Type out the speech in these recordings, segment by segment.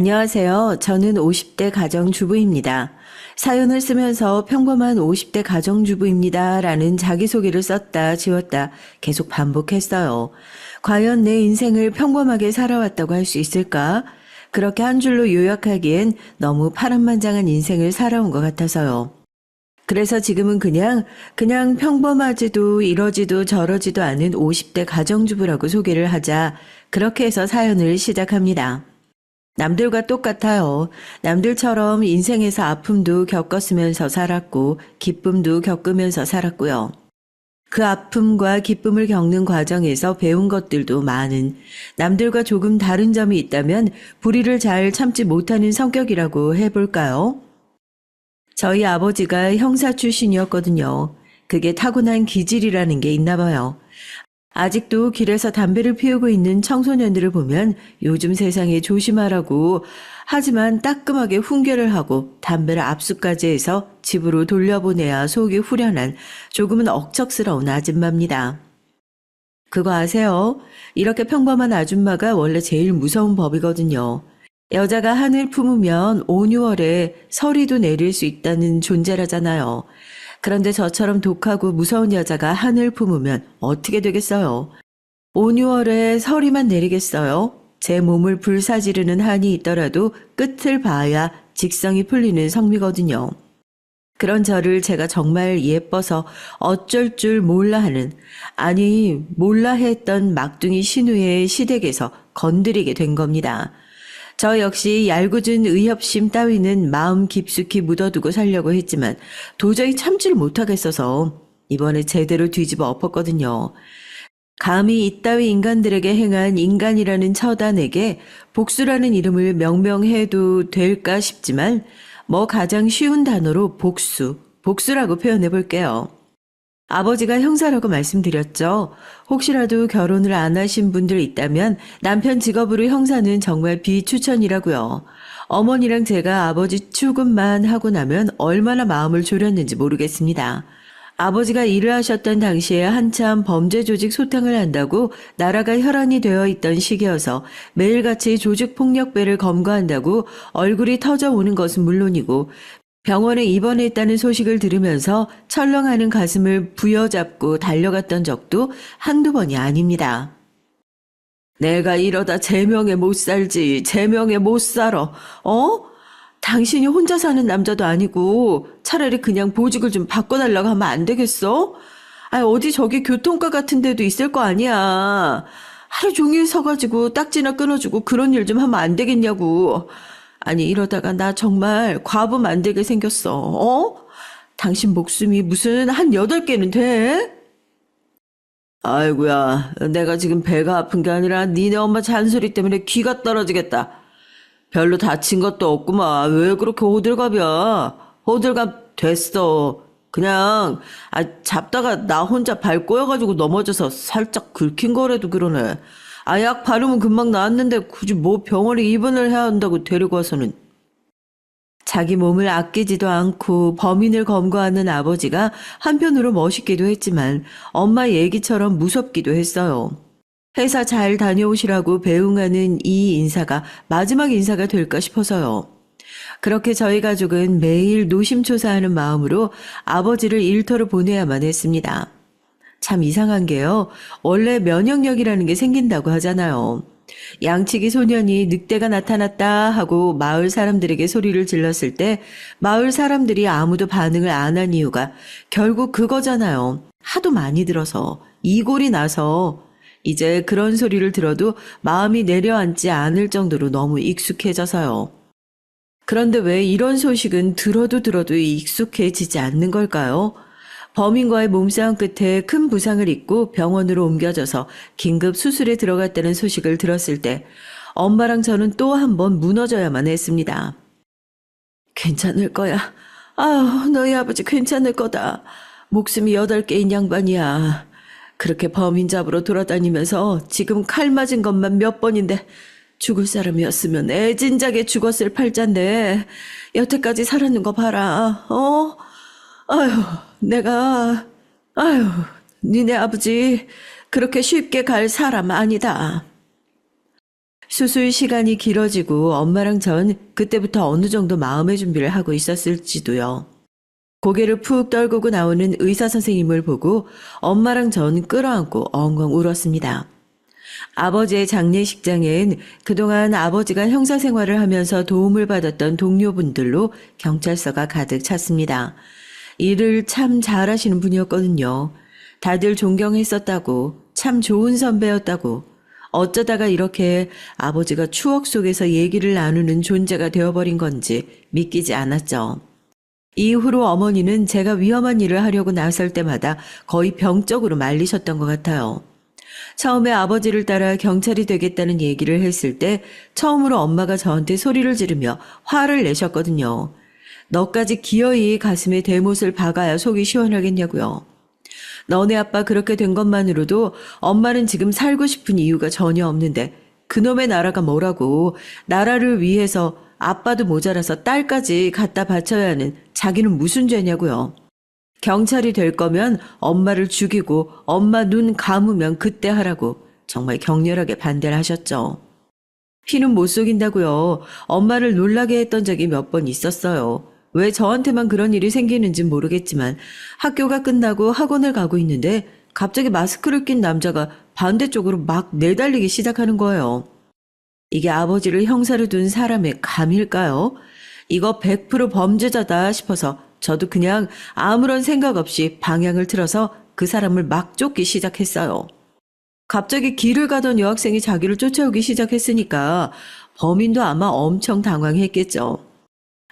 안녕하세요. 저는 50대 가정주부입니다. 사연을 쓰면서 평범한 50대 가정주부입니다. 라는 자기소개를 썼다 지웠다 계속 반복했어요. 과연 내 인생을 평범하게 살아왔다고 할 수 있을까? 그렇게 한 줄로 요약하기엔 너무 파란만장한 인생을 살아온 것 같아서요. 그래서 지금은 그냥 평범하지도 이러지도 저러지도 않은 50대 가정주부라고 소개를 하자. 그렇게 해서 사연을 시작합니다. 남들과 똑같아요. 남들처럼 인생에서 아픔도 겪었으면서 살았고, 기쁨도 겪으면서 살았고요. 그 아픔과 기쁨을 겪는 과정에서 배운 것들도 많은, 남들과 조금 다른 점이 있다면 불의를 잘 참지 못하는 성격이라고 해볼까요? 저희 아버지가 형사 출신이었거든요. 그게 타고난 기질이라는 게 있나 봐요. 아직도 길에서 담배를 피우고 있는 청소년들을 보면 요즘 세상에 조심하라고 하지만 따끔하게 훈계를 하고 담배를 압수까지 해서 집으로 돌려보내야 속이 후련한 조금은 억척스러운 아줌마입니다. 그거 아세요? 이렇게 평범한 아줌마가 원래 제일 무서운 법이거든요. 여자가 한을 품으면 5, 6월에 서리도 내릴 수 있다는 존재라잖아요. 그런데 저처럼 독하고 무서운 여자가 한을 품으면 어떻게 되겠어요? 5, 6월에 서리만 내리겠어요? 제 몸을 불사지르는 한이 있더라도 끝을 봐야 직성이 풀리는 성미거든요. 그런 저를 제가 정말 예뻐서 어쩔 줄 몰라 하는, 아니 몰라 했던 막둥이 신우의 시댁에서 건드리게 된 겁니다. 저 역시 얄궂은 의협심 따위는 마음 깊숙이 묻어두고 살려고 했지만 도저히 참지를 못하겠어서 이번에 제대로 뒤집어 엎었거든요. 감히 이따위 인간들에게 행한 인간이라는 처단에게 복수라는 이름을 명명해도 될까 싶지만 뭐 가장 쉬운 단어로 복수라고 표현해 볼게요. 아버지가 형사라고 말씀드렸죠. 혹시라도 결혼을 안 하신 분들 있다면 남편 직업으로 형사는 정말 비추천이라고요. 어머니랑 제가 아버지 출근만 하고 나면 얼마나 마음을 졸였는지 모르겠습니다. 아버지가 일을 하셨던 당시에 한참 범죄 조직 소탕을 한다고 나라가 혈안이 되어 있던 시기여서 매일같이 조직폭력배를 검거한다고 얼굴이 터져오는 것은 물론이고 병원에 입원했다는 소식을 들으면서 철렁하는 가슴을 부여잡고 달려갔던 적도 한두 번이 아닙니다. 내가 이러다 제명에 못 살지, 제명에 못 살아. 어? 당신이 혼자 사는 남자도 아니고 차라리 그냥 보직을 좀 바꿔달라고 하면 안 되겠어? 아, 어디 저기 교통과 같은 데도 있을 거 아니야. 하루 종일 서가지고 딱지나 끊어주고 그런 일 좀 하면 안 되겠냐고. 아니 이러다가 나 정말 과부 만들게 생겼어. 어? 당신 목숨이 무슨 한 8개는 돼? 아이고야, 내가 지금 배가 아픈 게 아니라 니네 엄마 잔소리 때문에 귀가 떨어지겠다. 별로 다친 것도 없구만. 왜 그렇게 호들갑이야? 호들갑 됐어. 그냥 잡다가 나 혼자 발 꼬여가지고 넘어져서 살짝 긁힌 거라도 그러네. 약 바르면 금방 나았는데 굳이 뭐 병원에 입원을 해야 한다고 데리고 와서는. 자기 몸을 아끼지도 않고 범인을 검거하는 아버지가 한편으로 멋있기도 했지만 엄마 얘기처럼 무섭기도 했어요. 회사 잘 다녀오시라고 배웅하는 이 인사가 마지막 인사가 될까 싶어서요. 그렇게 저희 가족은 매일 노심초사하는 마음으로 아버지를 일터로 보내야만 했습니다. 참 이상한 게요. 원래 면역력이라는 게 생긴다고 하잖아요. 양치기 소년이 늑대가 나타났다 하고 마을 사람들에게 소리를 질렀을 때 마을 사람들이 아무도 반응을 안 한 이유가 결국 그거잖아요. 하도 많이 들어서 이골이 나서 이제 그런 소리를 들어도 마음이 내려앉지 않을 정도로 너무 익숙해져서요. 그런데 왜 이런 소식은 들어도 익숙해지지 않는 걸까요? 범인과의 몸싸움 끝에 큰 부상을 입고 병원으로 옮겨져서 긴급 수술에 들어갔다는 소식을 들었을 때 엄마랑 저는 또 한 번 무너져야만 했습니다. 괜찮을 거야. 아유, 너희 아버지 괜찮을 거다. 목숨이 8개인 양반이야. 그렇게 범인 잡으러 돌아다니면서 지금 칼 맞은 것만 몇 번인데 죽을 사람이었으면 애진작에 죽었을 팔잔데 여태까지 살았는 거 봐라. 어? 아유, 아유, 니네 아버지 그렇게 쉽게 갈 사람 아니다. 수술 시간이 길어지고 엄마랑 전 그때부터 어느 정도 마음의 준비를 하고 있었을지도요. 고개를 푹 떨구고 나오는 의사 선생님을 보고 엄마랑 전 끌어안고 엉엉 울었습니다. 아버지의 장례식장엔 그동안 아버지가 형사 생활을 하면서 도움을 받았던 동료분들로 경찰서가 가득 찼습니다. 일을 참 잘하시는 분이었거든요. 다들 존경했었다고, 참 좋은 선배였다고, 어쩌다가 이렇게 아버지가 추억 속에서 얘기를 나누는 존재가 되어버린 건지 믿기지 않았죠. 이후로 어머니는 제가 위험한 일을 하려고 나설 때마다 거의 병적으로 말리셨던 것 같아요. 처음에 아버지를 따라 경찰이 되겠다는 얘기를 했을 때 처음으로 엄마가 저한테 소리를 지르며 화를 내셨거든요. 너까지 기어이 가슴에 대못을 박아야 속이 시원하겠냐고요. 너네 아빠 그렇게 된 것만으로도 엄마는 지금 살고 싶은 이유가 전혀 없는데 그놈의 나라가 뭐라고, 나라를 위해서 아빠도 모자라서 딸까지 갖다 바쳐야 하는 자기는 무슨 죄냐고요. 경찰이 될 거면 엄마를 죽이고 엄마 눈 감으면 그때 하라고 정말 격렬하게 반대를 하셨죠. 피는 못 속인다고요. 엄마를 놀라게 했던 적이 몇 번 있었어요. 왜 저한테만 그런 일이 생기는진 모르겠지만 학교가 끝나고 학원을 가고 있는데 갑자기 마스크를 낀 남자가 반대쪽으로 막 내달리기 시작하는 거예요. 이게 아버지를 형사로 둔 사람의 감일까요? 이거 100% 범죄자다 싶어서 저도 그냥 아무런 생각 없이 방향을 틀어서 그 사람을 막 쫓기 시작했어요. 갑자기 길을 가던 여학생이 자기를 쫓아오기 시작했으니까 범인도 아마 엄청 당황했겠죠.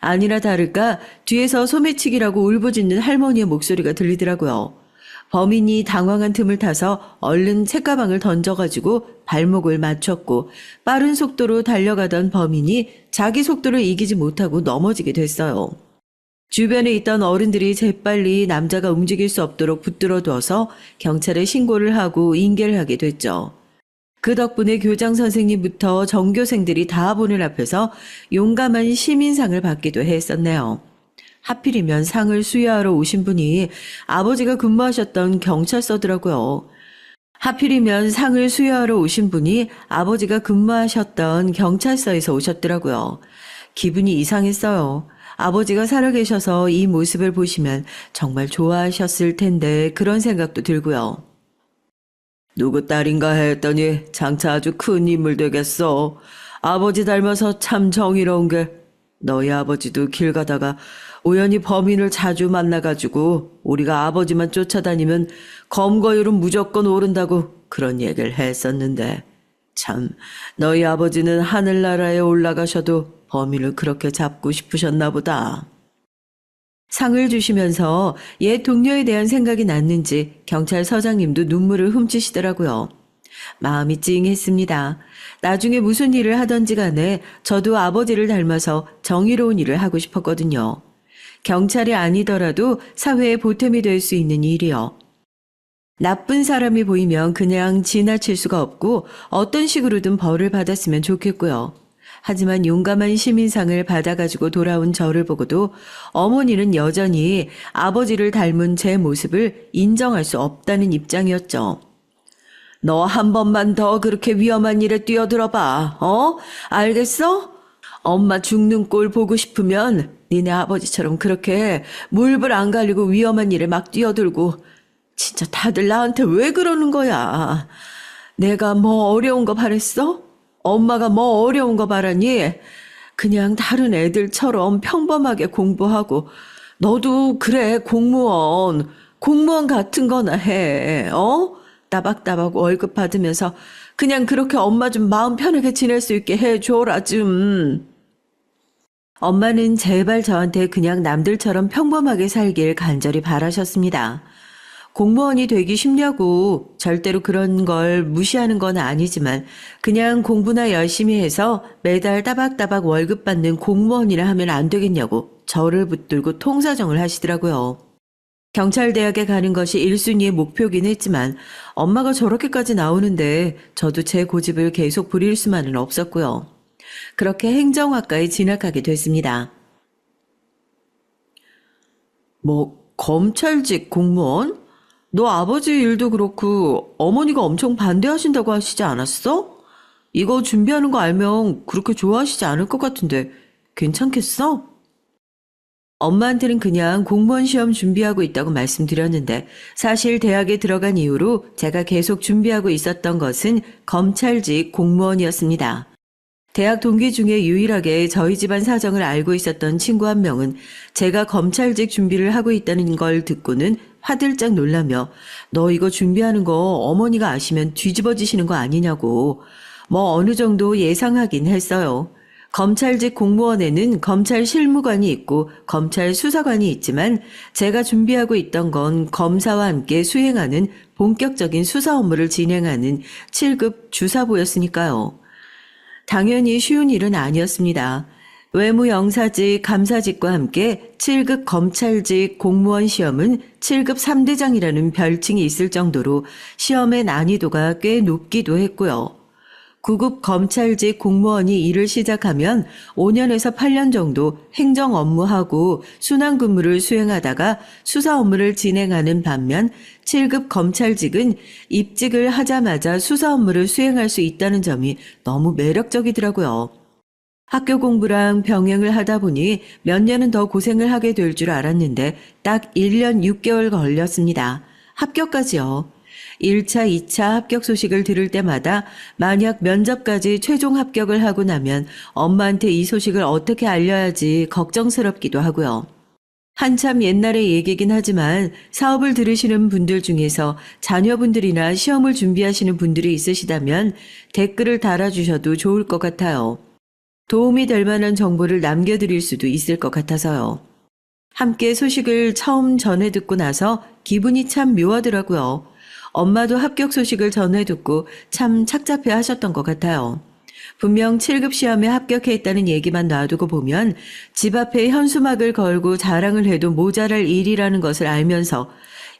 아니나 다를까 뒤에서 소매치기라고 울부짖는 할머니의 목소리가 들리더라고요. 범인이 당황한 틈을 타서 얼른 책가방을 던져가지고 발목을 맞췄고 빠른 속도로 달려가던 범인이 자기 속도를 이기지 못하고 넘어지게 됐어요. 주변에 있던 어른들이 재빨리 남자가 움직일 수 없도록 붙들어둬서 경찰에 신고를 하고 인계를 하게 됐죠. 그 덕분에 교장 선생님부터 전교생들이 다 보는 앞에서 용감한 시민상을 받기도 했었네요. 하필이면 상을 수여하러 오신 분이 아버지가 근무하셨던 경찰서더라고요. 하필이면 상을 수여하러 오신 분이 아버지가 근무하셨던 경찰서에서 오셨더라고요. 기분이 이상했어요. 아버지가 살아계셔서 이 모습을 보시면 정말 좋아하셨을 텐데 그런 생각도 들고요. 누구 딸인가 했더니 장차 아주 큰 인물 되겠어. 아버지 닮아서 참 정의로운 게 너희 아버지도 길 가다가 우연히 범인을 자주 만나가지고 우리가 아버지만 쫓아다니면 검거율은 무조건 오른다고 그런 얘기를 했었는데 참 너희 아버지는 하늘나라에 올라가셔도 범인을 그렇게 잡고 싶으셨나 보다. 상을 주시면서 옛 동료에 대한 생각이 났는지 경찰서장님도 눈물을 훔치시더라고요. 마음이 찡했습니다. 나중에 무슨 일을 하던지 간에 저도 아버지를 닮아서 정의로운 일을 하고 싶었거든요. 경찰이 아니더라도 사회에 보탬이 될 수 있는 일이요. 나쁜 사람이 보이면 그냥 지나칠 수가 없고 어떤 식으로든 벌을 받았으면 좋겠고요. 하지만 용감한 시민상을 받아가지고 돌아온 저를 보고도 어머니는 여전히 아버지를 닮은 제 모습을 인정할 수 없다는 입장이었죠. 너 한 번만 더 그렇게 위험한 일에 뛰어들어봐. 알겠어? 엄마 죽는 꼴 보고 싶으면 니네 아버지처럼 그렇게 물불 안 가리고 위험한 일에 막 뛰어들고 진짜 다들 나한테 왜 그러는 거야? 내가 뭐 어려운 거 바랬어? 엄마가 뭐 어려운 거 바라니? 그냥 다른 애들처럼 평범하게 공부하고 너도 그래 공무원 같은 거나 해. 따박따박 월급 받으면서 그냥 그렇게 엄마 좀 마음 편하게 지낼 수 있게 해줘라 좀. 엄마는 제발 저한테 그냥 남들처럼 평범하게 살길 간절히 바라셨습니다. 공무원이 되기 쉽냐고 절대로 그런 걸 무시하는 건 아니지만 그냥 공부나 열심히 해서 매달 따박따박 월급 받는 공무원이라 하면 안 되겠냐고 저를 붙들고 통사정을 하시더라고요. 경찰대학에 가는 것이 1순위의 목표긴 했지만 엄마가 저렇게까지 나오는데 저도 제 고집을 계속 부릴 수만은 없었고요. 그렇게 행정학과에 진학하게 됐습니다. 검찰직 공무원? 너 아버지 일도 그렇고 어머니가 엄청 반대하신다고 하시지 않았어? 이거 준비하는 거 알면 그렇게 좋아하시지 않을 것 같은데 괜찮겠어? 엄마한테는 그냥 공무원 시험 준비하고 있다고 말씀드렸는데 사실 대학에 들어간 이후로 제가 계속 준비하고 있었던 것은 검찰직 공무원이었습니다. 대학 동기 중에 유일하게 저희 집안 사정을 알고 있었던 친구 한 명은 제가 검찰직 준비를 하고 있다는 걸 듣고는 화들짝 놀라며 너 이거 준비하는 거 어머니가 아시면 뒤집어지시는 거 아니냐고 뭐 어느 정도 예상하긴 했어요. 검찰직 공무원에는 검찰 실무관이 있고 검찰 수사관이 있지만 제가 준비하고 있던 건 검사와 함께 수행하는 본격적인 수사 업무를 진행하는 7급 주사부였으니까요. 당연히 쉬운 일은 아니었습니다. 외무영사직, 감사직과 함께 7급 검찰직 공무원 시험은 7급 3대장이라는 별칭이 있을 정도로 시험의 난이도가 꽤 높기도 했고요. 9급 검찰직 공무원이 일을 시작하면 5년에서 8년 정도 행정 업무하고 순환 근무를 수행하다가 수사 업무를 진행하는 반면 7급 검찰직은 입직을 하자마자 수사 업무를 수행할 수 있다는 점이 너무 매력적이더라고요. 학교 공부랑 병행을 하다 보니 몇 년은 더 고생을 하게 될 줄 알았는데 딱 1년 6개월 걸렸습니다. 합격까지요. 1차, 2차 합격 소식을 들을 때마다 만약 면접까지 최종 합격을 하고 나면 엄마한테 이 소식을 어떻게 알려야지 걱정스럽기도 하고요. 한참 옛날의 얘기긴 하지만 사업을 들으시는 분들 중에서 자녀분들이나 시험을 준비하시는 분들이 있으시다면 댓글을 달아주셔도 좋을 것 같아요. 도움이 될 만한 정보를 남겨드릴 수도 있을 것 같아서요. 함께 소식을 처음 전해 듣고 나서 기분이 참 묘하더라고요. 엄마도 합격 소식을 전해 듣고 참 착잡해 하셨던 것 같아요. 분명 7급 시험에 합격했다는 얘기만 놔두고 보면 집 앞에 현수막을 걸고 자랑을 해도 모자랄 일이라는 것을 알면서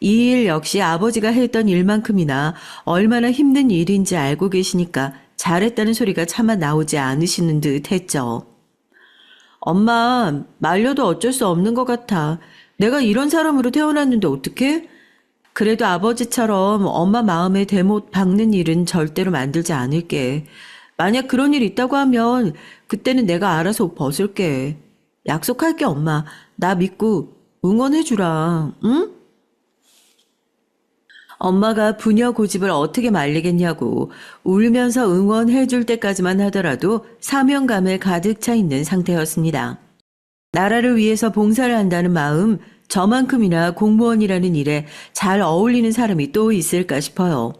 이 일 역시 아버지가 했던 일만큼이나 얼마나 힘든 일인지 알고 계시니까 잘했다는 소리가 차마 나오지 않으시는 듯 했죠. 엄마, 말려도 어쩔 수 없는 것 같아. 내가 이런 사람으로 태어났는데 어떡해? 그래도 아버지처럼 엄마 마음에 대못 박는 일은 절대로 만들지 않을게. 만약 그런 일 있다고 하면 그때는 내가 알아서 옷 벗을게. 약속할게, 엄마. 나 믿고 응원해주라, 응? 엄마가 부녀 고집을 어떻게 말리겠냐고 울면서 응원해줄 때까지만 하더라도 사명감에 가득 차 있는 상태였습니다. 나라를 위해서 봉사를 한다는 마음, 저만큼이나 공무원이라는 일에 잘 어울리는 사람이 또 있을까 싶어요.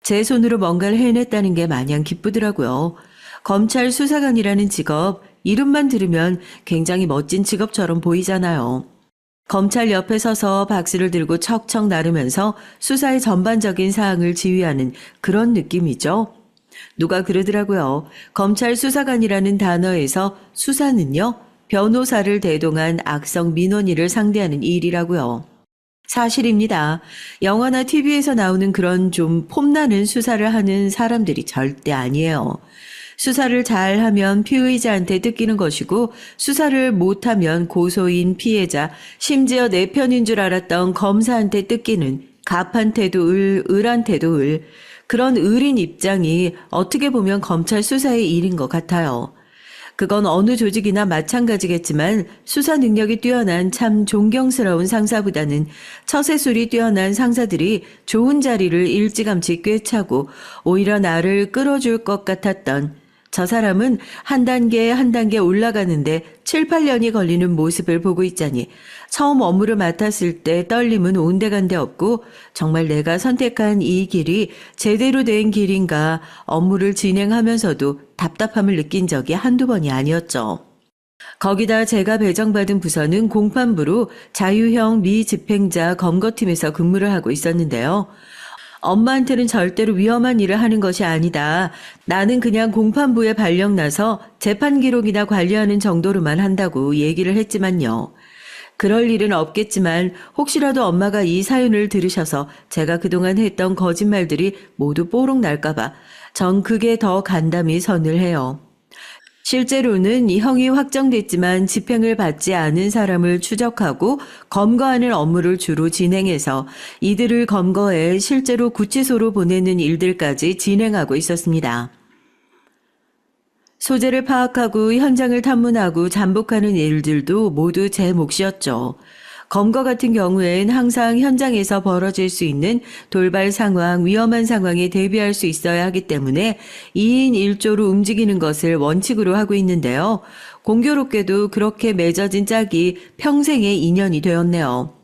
제 손으로 뭔가를 해냈다는 게 마냥 기쁘더라고요. 검찰 수사관이라는 직업, 이름만 들으면 굉장히 멋진 직업처럼 보이잖아요. 검찰 옆에 서서 박수를 들고 척척 나르면서 수사의 전반적인 사항을 지휘하는 그런 느낌이죠. 누가 그러더라고요. 검찰 수사관이라는 단어에서 수사는요, 변호사를 대동한 악성 민원인을 상대하는 일이라고요. 사실입니다. 영화나 TV에서 나오는 그런 좀 폼나는 수사를 하는 사람들이 절대 아니에요. 수사를 잘하면 피의자한테 뜯기는 것이고 수사를 못하면 고소인, 피해자, 심지어 내 편인 줄 알았던 검사한테 뜯기는 갑한테도 을한테도 을, 그런 을인 입장이 어떻게 보면 검찰 수사의 일인 것 같아요. 그건 어느 조직이나 마찬가지겠지만 수사 능력이 뛰어난 참 존경스러운 상사보다는 처세술이 뛰어난 상사들이 좋은 자리를 일찌감치 꿰차고 오히려 나를 끌어줄 것 같았던 저 사람은 한 단계 한 단계 올라가는데 7, 8년이 걸리는 모습을 보고 있자니 처음 업무를 맡았을 때 떨림은 온데간데 없고 정말 내가 선택한 이 길이 제대로 된 길인가 업무를 진행하면서도 답답함을 느낀 적이 한두 번이 아니었죠. 거기다 제가 배정받은 부서는 공판부로 자유형 미집행자 검거팀에서 근무를 하고 있었는데요. 엄마한테는 절대로 위험한 일을 하는 것이 아니다. 나는 그냥 공판부에 발령나서 재판 기록이나 관리하는 정도로만 한다고 얘기를 했지만요. 그럴 일은 없겠지만 혹시라도 엄마가 이 사연을 들으셔서 제가 그동안 했던 거짓말들이 모두 뽀록 날까봐 전 그게 더 간담이 선을 해요. 실제로는 이 형이 확정됐지만 집행을 받지 않은 사람을 추적하고 검거하는 업무를 주로 진행해서 이들을 검거해 실제로 구치소로 보내는 일들까지 진행하고 있었습니다. 소재를 파악하고 현장을 탐문하고 잠복하는 일들도 모두 제 몫이었죠. 검거 같은 경우엔 항상 현장에서 벌어질 수 있는 돌발 상황, 위험한 상황에 대비할 수 있어야 하기 때문에 2인 1조로 움직이는 것을 원칙으로 하고 있는데요. 공교롭게도 그렇게 맺어진 짝이 평생의 인연이 되었네요.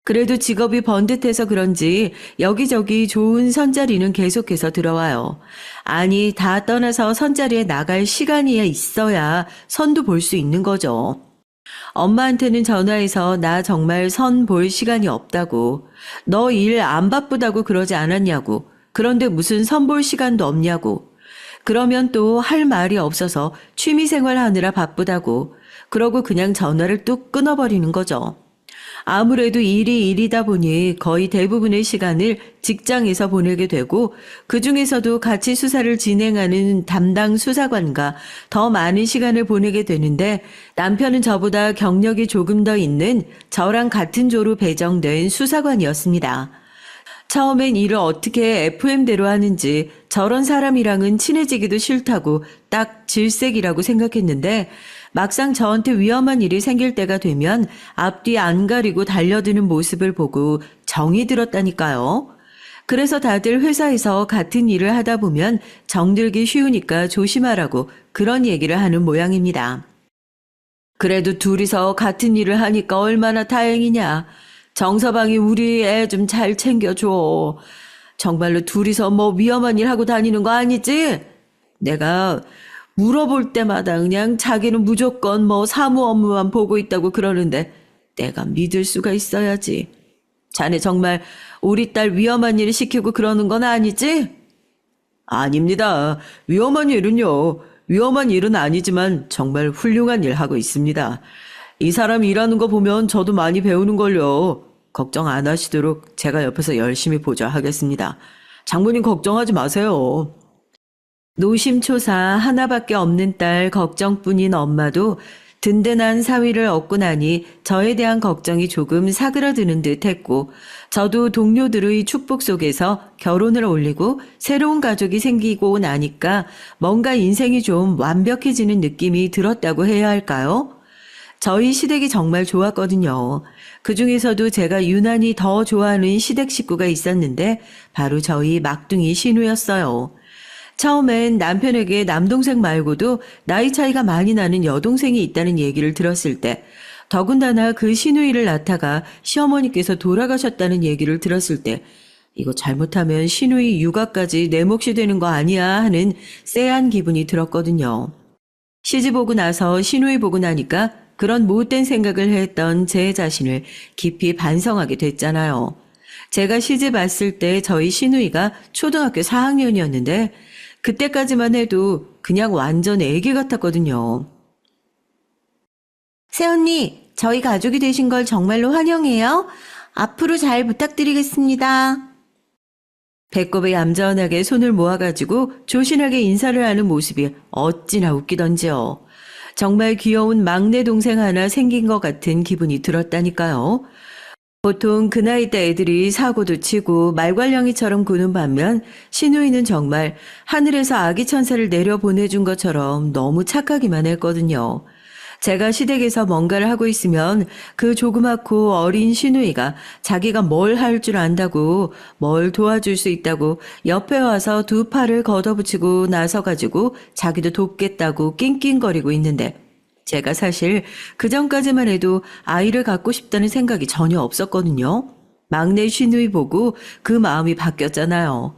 그래도 직업이 번듯해서 그런지 여기저기 좋은 선자리는 계속해서 들어와요. 아니, 다 떠나서 선자리에 나갈 시간이 있어야 선도 볼 수 있는 거죠. 엄마한테는 전화해서 나 정말 선 볼 시간이 없다고, 너 일 안 바쁘다고 그러지 않았냐고, 그런데 무슨 선 볼 시간도 없냐고, 그러면 또 할 말이 없어서 취미생활 하느라 바쁘다고, 그러고 그냥 전화를 뚝 끊어버리는 거죠. 아무래도 일이 일이다 보니 거의 대부분의 시간을 직장에서 보내게 되고 그중에서도 같이 수사를 진행하는 담당 수사관과 더 많은 시간을 보내게 되는데 남편은 저보다 경력이 조금 더 있는 저랑 같은 조로 배정된 수사관이었습니다. 처음엔 일을 어떻게 FM대로 하는지 저런 사람이랑은 친해지기도 싫다고 딱 질색이라고 생각했는데 막상 저한테 위험한 일이 생길 때가 되면 앞뒤 안 가리고 달려드는 모습을 보고 정이 들었다니까요. 그래서 다들 회사에서 같은 일을 하다 보면 정들기 쉬우니까 조심하라고 그런 얘기를 하는 모양입니다. 그래도 둘이서 같은 일을 하니까 얼마나 다행이냐. 정서방이 우리 애 좀 잘 챙겨줘. 정말로 둘이서 뭐 위험한 일 하고 다니는 거 아니지? 내가 물어볼 때마다 그냥 자기는 무조건 뭐 사무 업무만 보고 있다고 그러는데 내가 믿을 수가 있어야지. 자네 정말 우리 딸 위험한 일 시키고 그러는 건 아니지? 아닙니다. 위험한 일은요. 위험한 일은 아니지만 정말 훌륭한 일 하고 있습니다. 이 사람 일하는 거 보면 저도 많이 배우는걸요. 걱정 안 하시도록 제가 옆에서 열심히 보좌 하겠습니다. 장모님 걱정하지 마세요. 노심초사 하나밖에 없는 딸 걱정뿐인 엄마도 든든한 사위를 얻고 나니 저에 대한 걱정이 조금 사그러드는 듯 했고 저도 동료들의 축복 속에서 결혼을 올리고 새로운 가족이 생기고 나니까 뭔가 인생이 좀 완벽해지는 느낌이 들었다고 해야 할까요? 저희 시댁이 정말 좋았거든요. 그중에서도 제가 유난히 더 좋아하는 시댁 식구가 있었는데 바로 저희 막둥이 신우였어요. 처음엔 남편에게 남동생 말고도 나이 차이가 많이 나는 여동생이 있다는 얘기를 들었을 때 더군다나 그 시누이를 낳다가 시어머니께서 돌아가셨다는 얘기를 들었을 때 이거 잘못하면 시누이 육아까지 내 몫이 되는 거 아니야 하는 쎄한 기분이 들었거든요. 시집 오고 나서 시누이 보고 나니까 그런 못된 생각을 했던 제 자신을 깊이 반성하게 됐잖아요. 제가 시집 왔을 때 저희 시누이가 초등학교 4학년이었는데 그때까지만 해도 그냥 완전 애기 같았거든요. 새언니, 저희 가족이 되신 걸 정말로 환영해요. 앞으로 잘 부탁드리겠습니다. 배꼽에 얌전하게 손을 모아가지고 조신하게 인사를 하는 모습이 어찌나 웃기던지요. 정말 귀여운 막내 동생 하나 생긴 것 같은 기분이 들었다니까요. 보통 그 나이 때 애들이 사고도 치고 말괄량이처럼 구는 반면 시누이는 정말 하늘에서 아기 천사를 내려보내준 것처럼 너무 착하기만 했거든요. 제가 시댁에서 뭔가를 하고 있으면 그 조그맣고 어린 시누이가 자기가 뭘 할 줄 안다고 뭘 도와줄 수 있다고 옆에 와서 두 팔을 걷어붙이고 나서가지고 자기도 돕겠다고 낑낑거리고 있는데 제가 사실 그전까지만 해도 아이를 갖고 싶다는 생각이 전혀 없었거든요. 막내 시누이 보고 그 마음이 바뀌었잖아요.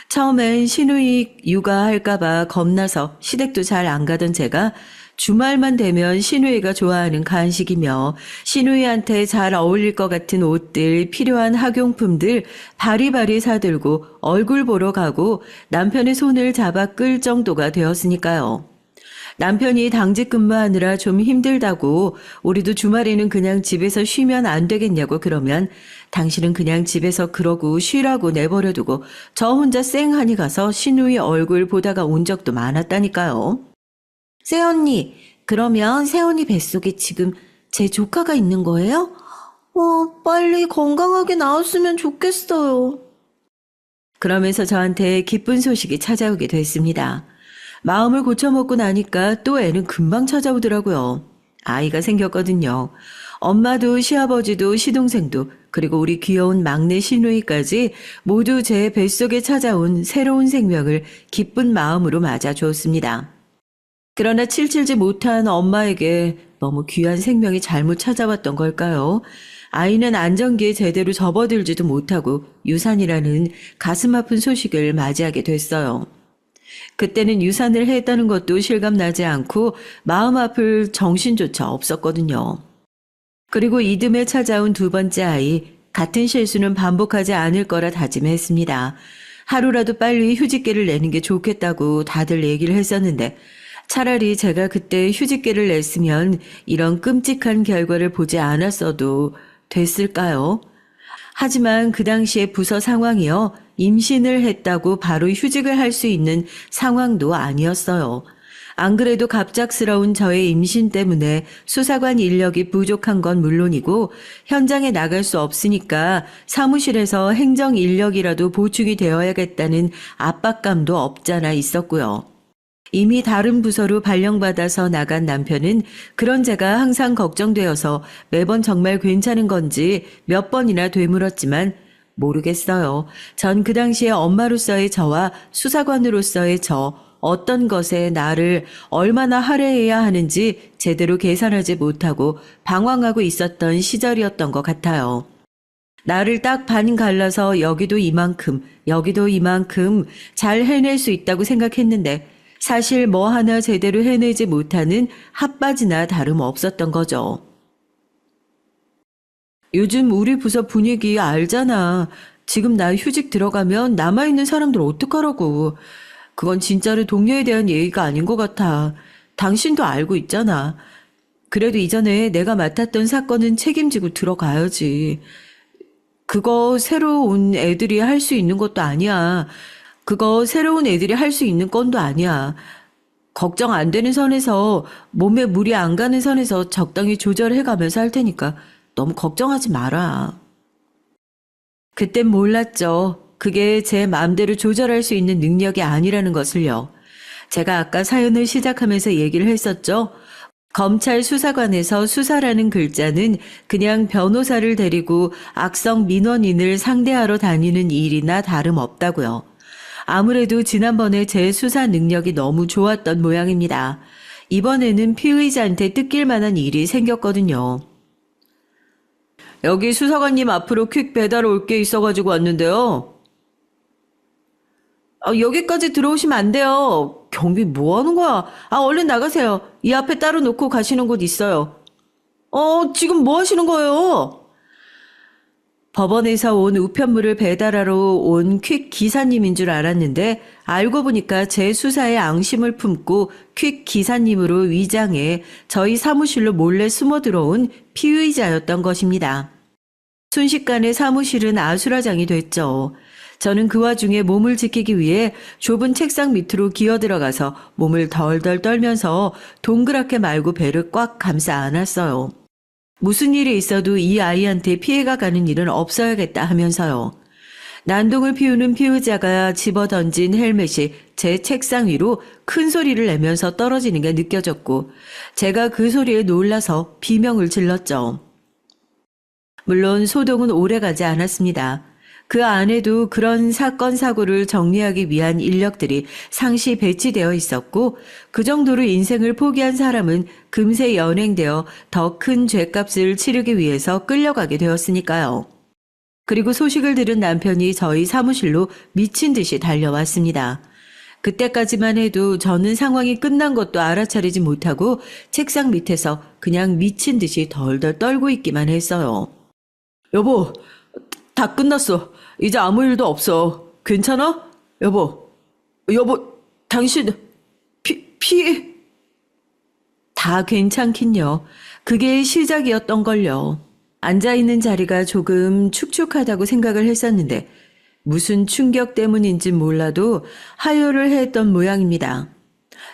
처음엔 시누이 육아할까봐 겁나서 시댁도 잘 안 가던 제가 주말만 되면 시누이가 좋아하는 간식이며 시누이한테 잘 어울릴 것 같은 옷들, 필요한 학용품들 바리바리 사들고 얼굴 보러 가고 남편의 손을 잡아 끌 정도가 되었으니까요. 남편이 당직 근무하느라 좀 힘들다고 우리도 주말에는 그냥 집에서 쉬면 안 되겠냐고 그러면 당신은 그냥 집에서 그러고 쉬라고 내버려두고 저 혼자 쌩하니 가서 시누이 얼굴 보다가 온 적도 많았다니까요. 새언니, 그러면 새언니 뱃속에 지금 제 조카가 있는 거예요? 빨리 건강하게 나왔으면 좋겠어요. 그러면서 저한테 기쁜 소식이 찾아오게 됐습니다. 마음을 고쳐먹고 나니까 또 애는 금방 찾아오더라고요. 아이가 생겼거든요. 엄마도 시아버지도 시동생도 그리고 우리 귀여운 막내 시누이까지 모두 제 뱃속에 찾아온 새로운 생명을 기쁜 마음으로 맞아주었습니다. 그러나 칠칠지 못한 엄마에게 너무 귀한 생명이 잘못 찾아왔던 걸까요? 아이는 안정기에 제대로 접어들지도 못하고 유산이라는 가슴 아픈 소식을 맞이하게 됐어요. 그때는 유산을 했다는 것도 실감나지 않고 마음 아플 정신조차 없었거든요. 그리고 이듬해 찾아온 두 번째 아이, 같은 실수는 반복하지 않을 거라 다짐했습니다. 하루라도 빨리 휴직계를 내는 게 좋겠다고 다들 얘기를 했었는데 차라리 제가 그때 휴직계를 냈으면 이런 끔찍한 결과를 보지 않았어도 됐을까요? 하지만 그 당시의 부서 상황이요. 임신을 했다고 바로 휴직을 할 수 있는 상황도 아니었어요. 안 그래도 갑작스러운 저의 임신 때문에 수사관 인력이 부족한 건 물론이고 현장에 나갈 수 없으니까 사무실에서 행정 인력이라도 보충이 되어야겠다는 압박감도 없잖아 있었고요. 이미 다른 부서로 발령받아서 나간 남편은 그런 제가 항상 걱정되어서 매번 정말 괜찮은 건지 몇 번이나 되물었지만 모르겠어요. 전 그 당시에 엄마로서의 저와 수사관으로서의 저 어떤 것에 나를 얼마나 할애해야 하는지 제대로 계산하지 못하고 방황하고 있었던 시절이었던 것 같아요. 나를 딱 반 갈라서 여기도 이만큼, 여기도 이만큼 잘 해낼 수 있다고 생각했는데 사실 뭐 하나 제대로 해내지 못하는 핫바지나 다름없었던 거죠. 요즘 우리 부서 분위기 알잖아. 지금 나 휴직 들어가면 남아있는 사람들 어떡하라고. 그건 진짜로 동료에 대한 예의가 아닌 것 같아. 당신도 알고 있잖아. 그래도 이전에 내가 맡았던 사건은 책임지고 들어가야지. 그거 새로 온 애들이 할 수 있는 것도 아니야. 그거 새로운 애들이 할 수 있는 건도 아니야. 걱정 안 되는 선에서 몸에 무리 안 가는 선에서 적당히 조절해 가면서 할 테니까 너무 걱정하지 마라. 그땐 몰랐죠. 그게 제 마음대로 조절할 수 있는 능력이 아니라는 것을요. 제가 아까 사연을 시작하면서 얘기를 했었죠. 검찰 수사관에서 수사라는 글자는 그냥 변호사를 데리고 악성 민원인을 상대하러 다니는 일이나 다름없다고요. 아무래도 지난번에 제 수사 능력이 너무 좋았던 모양입니다. 이번에는 피의자한테 뜯길 만한 일이 생겼거든요. 여기 수사관님 앞으로 퀵 배달 올 게 있어가지고 왔는데요. 여기까지 들어오시면 안 돼요. 경비 뭐 하는 거야? 얼른 나가세요. 이 앞에 따로 놓고 가시는 곳 있어요. 지금 뭐 하시는 거예요? 법원에서 온 우편물을 배달하러 온 퀵 기사님인 줄 알았는데 알고 보니까 제 수사에 앙심을 품고 퀵 기사님으로 위장해 저희 사무실로 몰래 숨어 들어온 피의자였던 것입니다. 순식간에 사무실은 아수라장이 됐죠. 저는 그 와중에 몸을 지키기 위해 좁은 책상 밑으로 기어 들어가서 몸을 덜덜 떨면서 동그랗게 말고 배를 꽉 감싸 안았어요. 무슨 일이 있어도 이 아이한테 피해가 가는 일은 없어야겠다 하면서요. 난동을 피우는 피의자가 집어던진 헬멧이 제 책상 위로 큰 소리를 내면서 떨어지는 게 느껴졌고 제가 그 소리에 놀라서 비명을 질렀죠. 물론 소동은 오래가지 않았습니다. 그 안에도 그런 사건 사고를 정리하기 위한 인력들이 상시 배치되어 있었고 그 정도로 인생을 포기한 사람은 금세 연행되어 더 큰 죗값을 치르기 위해서 끌려가게 되었으니까요. 그리고 소식을 들은 남편이 저희 사무실로 미친 듯이 달려왔습니다. 그때까지만 해도 저는 상황이 끝난 것도 알아차리지 못하고 책상 밑에서 그냥 미친 듯이 덜덜 떨고 있기만 했어요. 여보, 다 끝났어. 이제 아무 일도 없어. 괜찮아? 여보, 당신, 다 괜찮긴요. 그게 시작이었던걸요. 앉아있는 자리가 조금 축축하다고 생각을 했었는데 무슨 충격 때문인지 몰라도 하혈을 했던 모양입니다.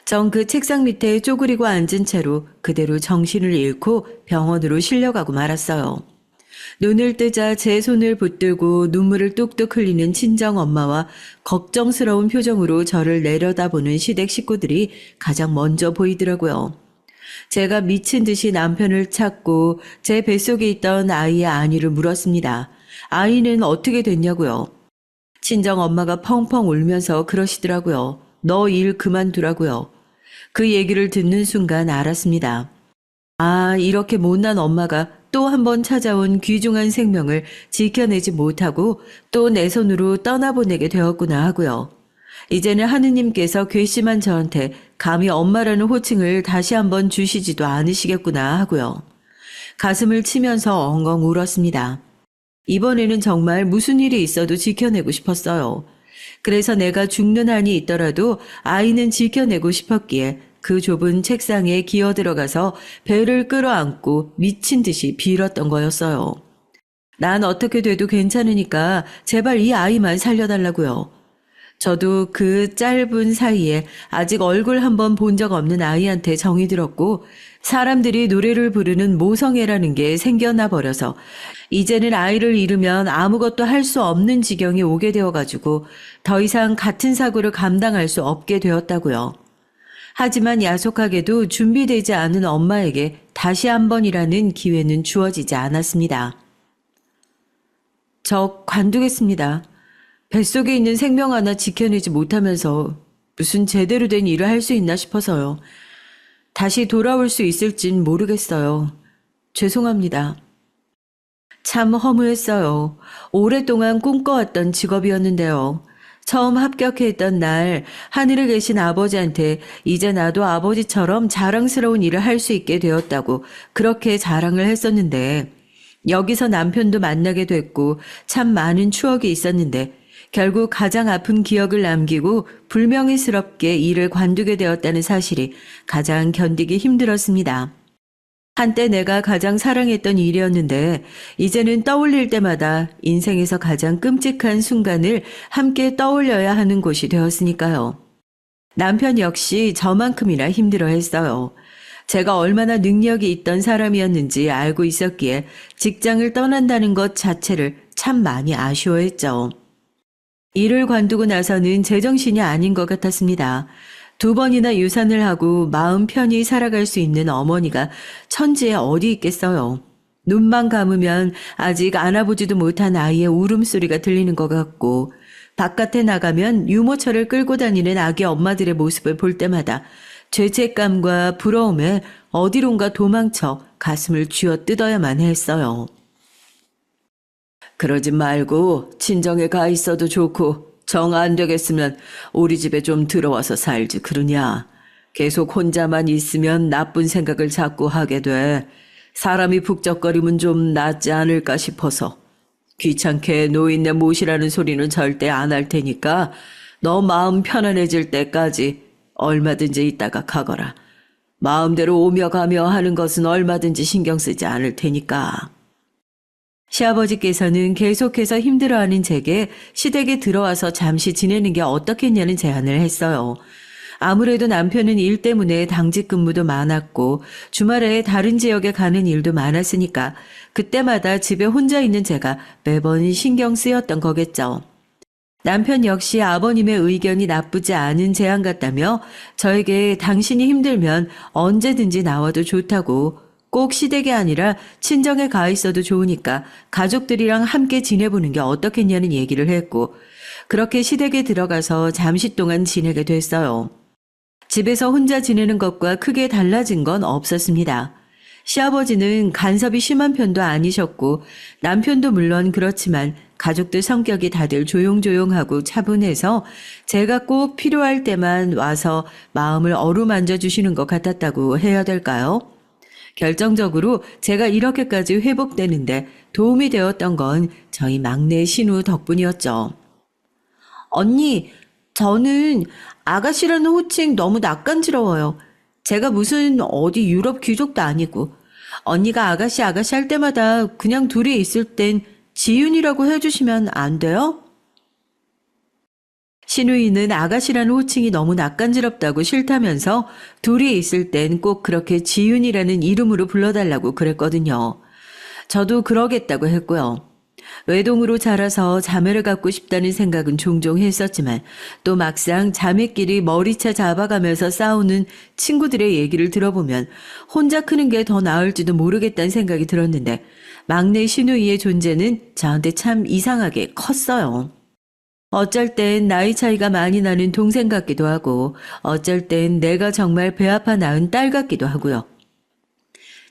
전 그 책상 밑에 쪼그리고 앉은 채로 그대로 정신을 잃고 병원으로 실려가고 말았어요. 눈을 뜨자 제 손을 붙들고 눈물을 뚝뚝 흘리는 친정엄마와 걱정스러운 표정으로 저를 내려다보는 시댁 식구들이 가장 먼저 보이더라고요. 제가 미친 듯이 남편을 찾고 제 뱃속에 있던 아이의 안위를 물었습니다. 아이는 어떻게 됐냐고요. 친정엄마가 펑펑 울면서 그러시더라고요. 너 일 그만두라고요. 그 얘기를 듣는 순간 알았습니다. 아, 이렇게 못난 엄마가 또 한 번 찾아온 귀중한 생명을 지켜내지 못하고 또 내 손으로 떠나보내게 되었구나 하고요. 이제는 하느님께서 괘씸한 저한테 감히 엄마라는 호칭을 다시 한번 주시지도 않으시겠구나 하고요. 가슴을 치면서 엉엉 울었습니다. 이번에는 정말 무슨 일이 있어도 지켜내고 싶었어요. 그래서 내가 죽는 한이 있더라도 아이는 지켜내고 싶었기에 그 좁은 책상에 기어 들어가서 배를 끌어안고 미친 듯이 빌었던 거였어요. 난 어떻게 돼도 괜찮으니까 제발 이 아이만 살려달라고요. 저도 그 짧은 사이에 아직 얼굴 한번 본 적 없는 아이한테 정이 들었고 사람들이 노래를 부르는 모성애라는 게 생겨나 버려서 이제는 아이를 잃으면 아무것도 할 수 없는 지경이 오게 되어가지고 더 이상 같은 사고를 감당할 수 없게 되었다고요. 하지만 야속하게도 준비되지 않은 엄마에게 다시 한 번이라는 기회는 주어지지 않았습니다. 저 관두겠습니다. 뱃속에 있는 생명 하나 지켜내지 못하면서 무슨 제대로 된 일을 할 수 있나 싶어서요. 다시 돌아올 수 있을진 모르겠어요. 죄송합니다. 참 허무했어요. 오랫동안 꿈꿔왔던 직업이었는데요. 처음 합격했던 날 하늘에 계신 아버지한테 이제 나도 아버지처럼 자랑스러운 일을 할 수 있게 되었다고 그렇게 자랑을 했었는데 여기서 남편도 만나게 됐고 참 많은 추억이 있었는데 결국 가장 아픈 기억을 남기고 불명예스럽게 일을 관두게 되었다는 사실이 가장 견디기 힘들었습니다. 한때 내가 가장 사랑했던 일이었는데 이제는 떠올릴 때마다 인생에서 가장 끔찍한 순간을 함께 떠올려야 하는 곳이 되었으니까요. 남편 역시 저만큼이나 힘들어했어요. 제가 얼마나 능력이 있던 사람이었는지 알고 있었기에 직장을 떠난다는 것 자체를 참 많이 아쉬워했죠. 일을 관두고 나서는 제정신이 아닌 것 같았습니다. 2번이나 유산을 하고 마음 편히 살아갈 수 있는 어머니가 천지에 어디 있겠어요. 눈만 감으면 아직 안아보지도 못한 아이의 울음소리가 들리는 것 같고 바깥에 나가면 유모차를 끌고 다니는 아기 엄마들의 모습을 볼 때마다 죄책감과 부러움에 어디론가 도망쳐 가슴을 쥐어 뜯어야만 했어요. 그러지 말고 친정에 가 있어도 좋고 정 안 되겠으면 우리 집에 좀 들어와서 살지 그러냐. 계속 혼자만 있으면 나쁜 생각을 자꾸 하게 돼. 사람이 북적거리면 좀 낫지 않을까 싶어서. 귀찮게 노인네 모시라는 소리는 절대 안 할 테니까 너 마음 편안해질 때까지 얼마든지 있다가 가거라. 마음대로 오며 가며 하는 것은 얼마든지 신경 쓰지 않을 테니까. 시아버지께서는 계속해서 힘들어하는 제게 시댁에 들어와서 잠시 지내는 게 어떻겠냐는 제안을 했어요. 아무래도 남편은 일 때문에 당직 근무도 많았고 주말에 다른 지역에 가는 일도 많았으니까 그때마다 집에 혼자 있는 제가 매번 신경 쓰였던 거겠죠. 남편 역시 아버님의 의견이 나쁘지 않은 제안 같다며 저에게 당신이 힘들면 언제든지 나와도 좋다고 꼭 시댁이 아니라 친정에 가 있어도 좋으니까 가족들이랑 함께 지내보는 게 어떻겠냐는 얘기를 했고 그렇게 시댁에 들어가서 잠시 동안 지내게 됐어요. 집에서 혼자 지내는 것과 크게 달라진 건 없었습니다. 시아버지는 간섭이 심한 편도 아니셨고 남편도 물론 그렇지만 가족들 성격이 다들 조용조용하고 차분해서 제가 꼭 필요할 때만 와서 마음을 어루만져 주시는 것 같았다고 해야 될까요? 결정적으로 제가 이렇게까지 회복되는데 도움이 되었던 건 저희 막내 신우 덕분이었죠. 언니, 저는 아가씨라는 호칭 너무 낯간지러워요. 제가 무슨 어디 유럽 귀족도 아니고 언니가 아가씨 할 때마다 그냥 둘이 있을 땐 지윤이라고 해주시면 안 돼요? 신우이는 아가씨라는 호칭이 너무 낯간지럽다고 싫다면서 둘이 있을 땐 꼭 그렇게 지윤이라는 이름으로 불러달라고 그랬거든요. 저도 그러겠다고 했고요. 외동으로 자라서 자매를 갖고 싶다는 생각은 종종 했었지만 또 막상 자매끼리 머리채 잡아가면서 싸우는 친구들의 얘기를 들어보면 혼자 크는 게 더 나을지도 모르겠다는 생각이 들었는데 막내 신우이의 존재는 저한테 참 이상하게 컸어요. 어쩔 땐 나이 차이가 많이 나는 동생 같기도 하고 어쩔 땐 내가 정말 배 아파 낳은 딸 같기도 하고요.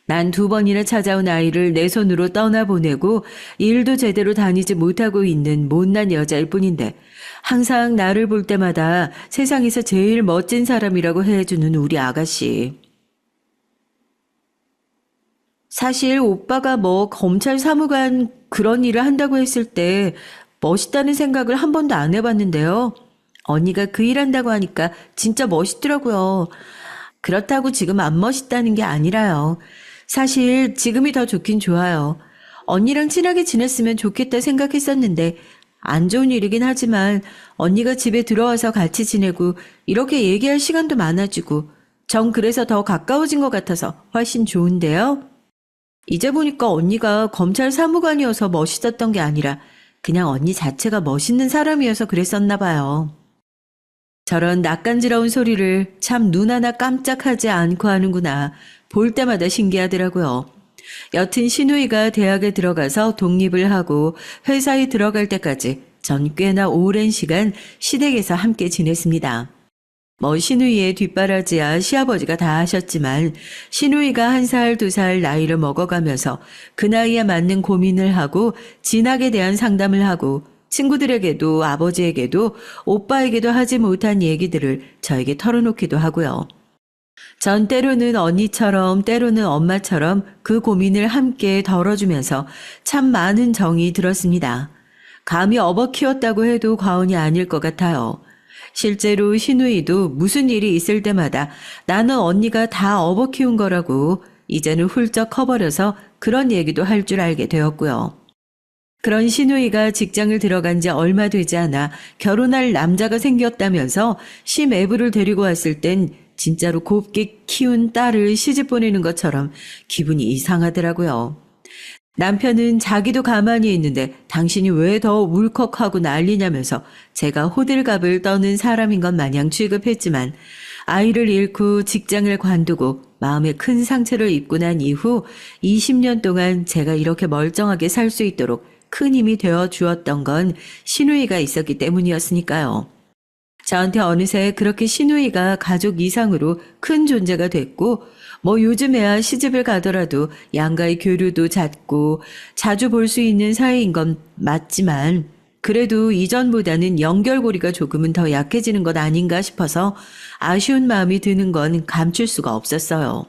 난 2번이나 찾아온 아이를 내 손으로 떠나보내고 일도 제대로 다니지 못하고 있는 못난 여자일 뿐인데 항상 나를 볼 때마다 세상에서 제일 멋진 사람이라고 해주는 우리 아가씨. 사실 오빠가 뭐 검찰 사무관 그런 일을 한다고 했을 때 멋있다는 생각을 한 번도 안 해봤는데요. 언니가 그 일 한다고 하니까 진짜 멋있더라고요. 그렇다고 지금 안 멋있다는 게 아니라요. 사실 지금이 더 좋긴 좋아요. 언니랑 친하게 지냈으면 좋겠다 생각했었는데 안 좋은 일이긴 하지만 언니가 집에 들어와서 같이 지내고 이렇게 얘기할 시간도 많아지고 전 그래서 더 가까워진 것 같아서 훨씬 좋은데요. 이제 보니까 언니가 검찰 사무관이어서 멋있었던 게 아니라 그냥 언니 자체가 멋있는 사람이어서 그랬었나 봐요. 저런 낯간지러운 소리를 참 눈 하나 깜짝하지 않고 하는구나. 볼 때마다 신기하더라고요. 여튼 신우이가 대학에 들어가서 독립을 하고 회사에 들어갈 때까지 전 꽤나 오랜 시간 시댁에서 함께 지냈습니다. 뭐 신우이의 뒷바라지야 시아버지가 다 하셨지만 신우이가 1살, 2살 나이를 먹어가면서 그 나이에 맞는 고민을 하고 진학에 대한 상담을 하고 친구들에게도 아버지에게도 오빠에게도 하지 못한 얘기들을 저에게 털어놓기도 하고요. 전 때로는 언니처럼 때로는 엄마처럼 그 고민을 함께 덜어주면서 참 많은 정이 들었습니다. 감히 업어 키웠다고 해도 과언이 아닐 것 같아요. 실제로 신우이도 무슨 일이 있을 때마다 나는 언니가 다 업어 키운 거라고 이제는 훌쩍 커버려서 그런 얘기도 할 줄 알게 되었고요. 그런 신우이가 직장을 들어간 지 얼마 되지 않아 결혼할 남자가 생겼다면서 시매부를 데리고 왔을 땐 진짜로 곱게 키운 딸을 시집 보내는 것처럼 기분이 이상하더라고요. 남편은 자기도 가만히 있는데 당신이 왜 더 울컥하고 난리냐면서 제가 호들갑을 떠는 사람인 것 마냥 취급했지만 아이를 잃고 직장을 관두고 마음에 큰 상처를 입고 난 이후 20년 동안 제가 이렇게 멀쩡하게 살 수 있도록 큰 힘이 되어 주었던 건 신우이가 있었기 때문이었으니까요. 저한테 어느새 그렇게 신우이가 가족 이상으로 큰 존재가 됐고 뭐 요즘에야 시집을 가더라도 양가의 교류도 잦고 자주 볼 수 있는 사이인 건 맞지만 그래도 이전보다는 연결고리가 조금은 더 약해지는 것 아닌가 싶어서 아쉬운 마음이 드는 건 감출 수가 없었어요.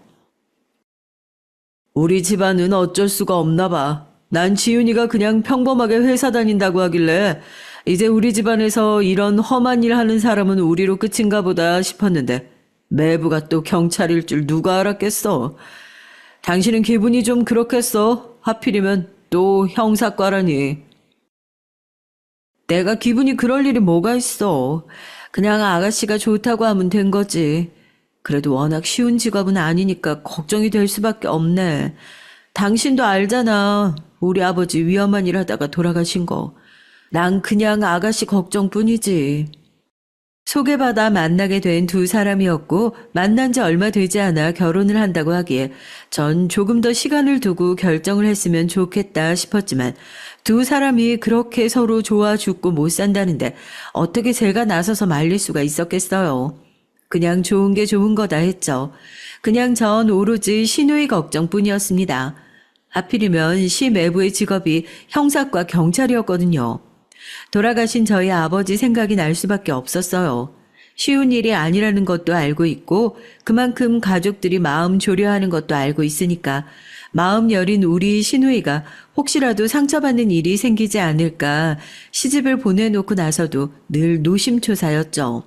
우리 집안은 어쩔 수가 없나 봐. 난 지윤이가 그냥 평범하게 회사 다닌다고 하길래 이제 우리 집안에서 이런 험한 일 하는 사람은 우리로 끝인가 보다 싶었는데 매부가 또 경찰일 줄 누가 알았겠어. 당신은 기분이 좀 그렇겠어. 하필이면 또 형사과라니. 내가 기분이 그럴 일이 뭐가 있어. 그냥 아가씨가 좋다고 하면 된 거지. 그래도 워낙 쉬운 직업은 아니니까 걱정이 될 수밖에 없네. 당신도 알잖아. 우리 아버지 위험한 일 하다가 돌아가신 거. 난 그냥 아가씨 걱정뿐이지. 소개받아 만나게 된 2사람이었고 만난 지 얼마 되지 않아 결혼을 한다고 하기에 전 조금 더 시간을 두고 결정을 했으면 좋겠다 싶었지만 2사람이 그렇게 서로 좋아 죽고 못 산다는데 어떻게 제가 나서서 말릴 수가 있었겠어요. 그냥 좋은 게 좋은 거다 했죠. 그냥 전 오로지 신우이 걱정뿐이었습니다. 하필이면 시매부의 직업이 형사과 경찰이었거든요. 돌아가신 저희 아버지 생각이 날 수밖에 없었어요. 쉬운 일이 아니라는 것도 알고 있고 그만큼 가족들이 마음 졸여하는 것도 알고 있으니까 마음 여린 우리 신우이가 혹시라도 상처받는 일이 생기지 않을까 시집을 보내놓고 나서도 늘 노심초사였죠.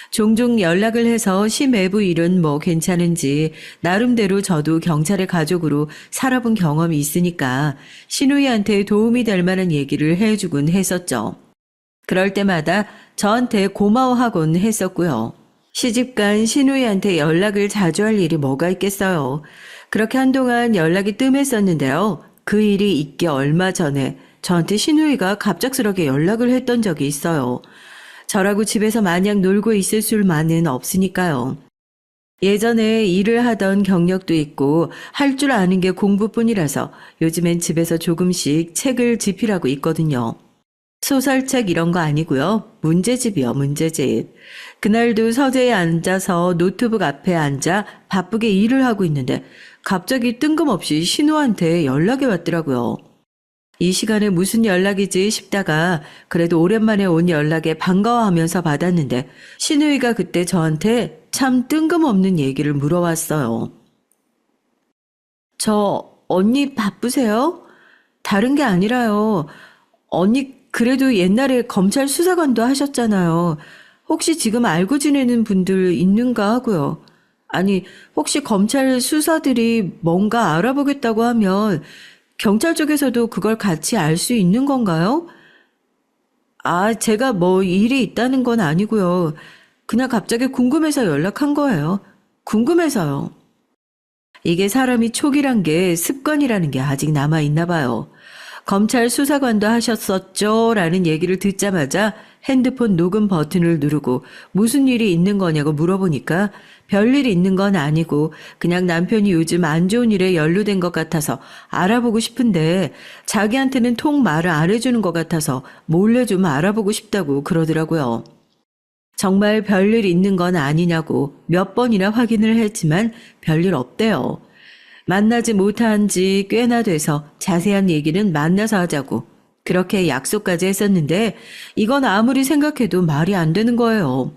종종 연락을 해서 시매부 일은 뭐 괜찮은지 나름대로 저도 경찰의 가족으로 살아본 경험이 있으니까 신우이한테 도움이 될 만한 얘기를 해주곤 했었죠. 그럴 때마다 저한테 고마워하곤 했었고요. 시집간 신우이한테 연락을 자주 할 일이 뭐가 있겠어요. 그렇게 한동안 연락이 뜸했었는데요. 그 일이 있기 얼마 전에 저한테 신우이가 갑작스럽게 연락을 했던 적이 있어요. 저라고 집에서 마냥 놀고 있을 수만은 없으니까요. 예전에 일을 하던 경력도 있고 할 줄 아는 게 공부뿐이라서 요즘엔 집에서 조금씩 책을 집필하고 있거든요. 소설책 이런 거 아니고요. 문제집이요, 문제집. 그날도 서재에 앉아서 노트북 앞에 앉아 바쁘게 일을 하고 있는데 갑자기 뜬금없이 신우한테 연락이 왔더라고요. 이 시간에 무슨 연락이지 싶다가 그래도 오랜만에 온 연락에 반가워하면서 받았는데 신우이가 그때 저한테 참 뜬금없는 얘기를 물어왔어요. 저 언니 바쁘세요? 다른 게 아니라요. 언니 그래도 옛날에 검찰 수사관도 하셨잖아요. 혹시 지금 알고 지내는 분들 있는가 하고요. 아니, 혹시 검찰 수사들이 뭔가 알아보겠다고 하면 경찰 쪽에서도 그걸 같이 알 수 있는 건가요? 아, 제가 뭐 일이 있다는 건 아니고요. 그냥 갑자기 궁금해서 연락한 거예요. 궁금해서요. 이게 사람이 촉이란 게 습관이라는 게 아직 남아있나 봐요. 검찰 수사관도 하셨었죠? 라는 얘기를 듣자마자 핸드폰 녹음 버튼을 누르고 무슨 일이 있는 거냐고 물어보니까 별일이 있는 건 아니고 그냥 남편이 요즘 안 좋은 일에 연루된 것 같아서 알아보고 싶은데 자기한테는 통 말을 안 해주는 것 같아서 몰래 좀 알아보고 싶다고 그러더라고요. 정말 별일 있는 건 아니냐고 몇 번이나 확인을 했지만 별일 없대요. 만나지 못한 지 꽤나 돼서 자세한 얘기는 만나서 하자고 그렇게 약속까지 했었는데 이건 아무리 생각해도 말이 안 되는 거예요.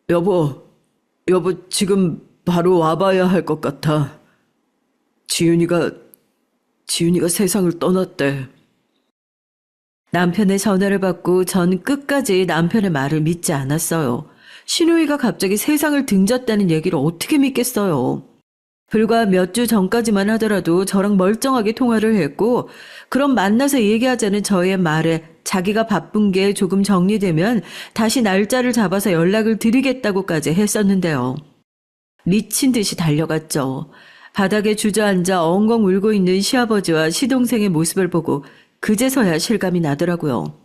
여보 지금 바로 와봐야 할 것 같아. 지윤이가 세상을 떠났대. 남편의 전화를 받고 전 끝까지 남편의 말을 믿지 않았어요. 신우이가 갑자기 세상을 등졌다는 얘기를 어떻게 믿겠어요. 불과 몇 주 전까지만 하더라도 저랑 멀쩡하게 통화를 했고 그럼 만나서 얘기하자는 저의 말에 자기가 바쁜 게 조금 정리되면 다시 날짜를 잡아서 연락을 드리겠다고까지 했었는데요. 미친 듯이 달려갔죠. 바닥에 주저앉아 엉엉 울고 있는 시아버지와 시동생의 모습을 보고 그제서야 실감이 나더라고요.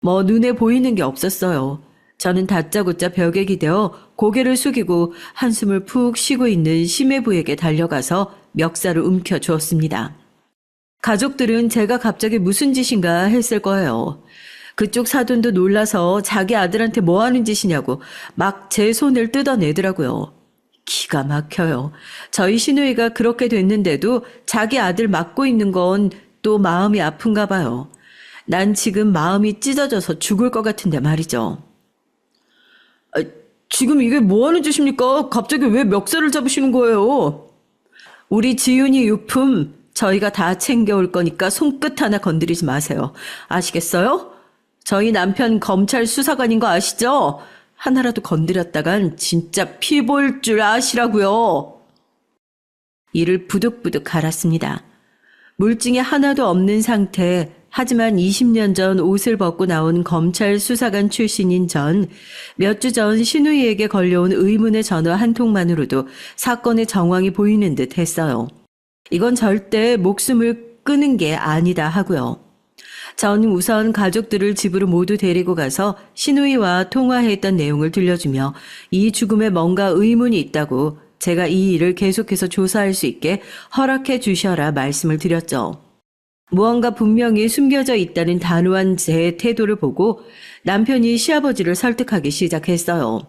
뭐 눈에 보이는 게 없었어요. 저는 다짜고짜 벽에 기대어 고개를 숙이고 한숨을 푹 쉬고 있는 심해부에게 달려가서 멱살을 움켜주었습니다. 가족들은 제가 갑자기 무슨 짓인가 했을 거예요. 그쪽 사돈도 놀라서 자기 아들한테 뭐 하는 짓이냐고 막 제 손을 뜯어내더라고요. 기가 막혀요. 저희 시누이가 그렇게 됐는데도 자기 아들 맡고 있는 건 또 마음이 아픈가 봐요. 난 지금 마음이 찢어져서 죽을 것 같은데 말이죠. 지금 이게 뭐 하는 짓입니까? 갑자기 왜 멱살을 잡으시는 거예요? 우리 지윤이 유품 저희가 다 챙겨올 거니까 손끝 하나 건드리지 마세요. 아시겠어요? 저희 남편 검찰 수사관인 거 아시죠? 하나라도 건드렸다간 진짜 피 보일 줄 아시라고요. 이를 부득부득 갈았습니다. 물증이 하나도 없는 상태, 하지만 20년 전 옷을 벗고 나온 검찰 수사관 출신인 전, 몇 주 전 신우이에게 걸려온 의문의 전화 한 통만으로도 사건의 정황이 보이는 듯 했어요. 이건 절대 목숨을 끄는 게 아니다 하고요. 전 우선 가족들을 집으로 모두 데리고 가서 신우이와 통화했던 내용을 들려주며 이 죽음에 뭔가 의문이 있다고 제가 이 일을 계속해서 조사할 수 있게 허락해 주셔라 말씀을 드렸죠. 무언가 분명히 숨겨져 있다는 단호한 제 태도를 보고 남편이 시아버지를 설득하기 시작했어요.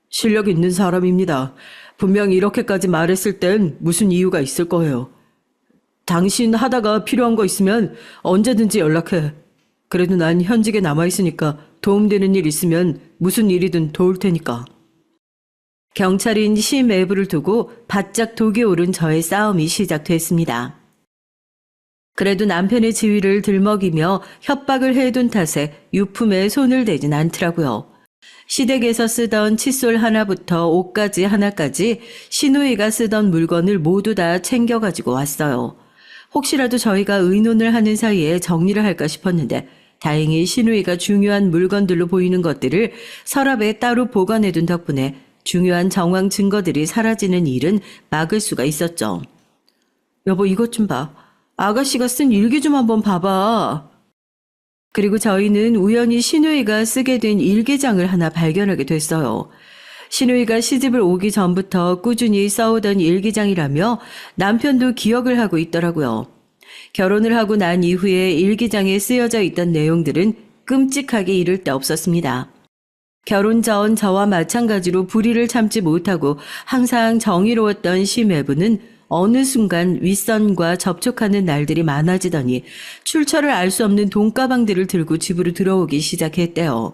실력 있는 사람입니다. 분명히 이렇게까지 말했을 땐 무슨 이유가 있을 거예요. 당신 하다가 필요한 거 있으면 언제든지 연락해. 그래도 난 현직에 남아있으니까 도움되는 일 있으면 무슨 일이든 도울 테니까. 경찰인 심애부를 두고 바짝 독이 오른 저의 싸움이 시작됐습니다. 그래도 남편의 지위를 들먹이며 협박을 해둔 탓에 유품에 손을 대진 않더라고요. 시댁에서 쓰던 칫솔 하나부터 옷가지 하나까지 시누이가 쓰던 물건을 모두 다 챙겨가지고 왔어요. 혹시라도 저희가 의논을 하는 사이에 정리를 할까 싶었는데 다행히 시누이가 중요한 물건들로 보이는 것들을 서랍에 따로 보관해둔 덕분에 중요한 정황 증거들이 사라지는 일은 막을 수가 있었죠. 여보 이것 좀 봐. 아가씨가 쓴 일기 좀 한번 봐봐. 그리고 저희는 우연히 신우이가 쓰게 된 일기장을 하나 발견하게 됐어요. 신우이가 시집을 오기 전부터 꾸준히 써오던 일기장이라며 남편도 기억을 하고 있더라고요. 결혼을 하고 난 이후에 일기장에 쓰여져 있던 내용들은 끔찍하게 이를 데 없었습니다. 결혼 전 저와 마찬가지로 불의를 참지 못하고 항상 정의로웠던 심해부는 어느 순간 윗선과 접촉하는 날들이 많아지더니 출처를 알 수 없는 돈가방들을 들고 집으로 들어오기 시작했대요.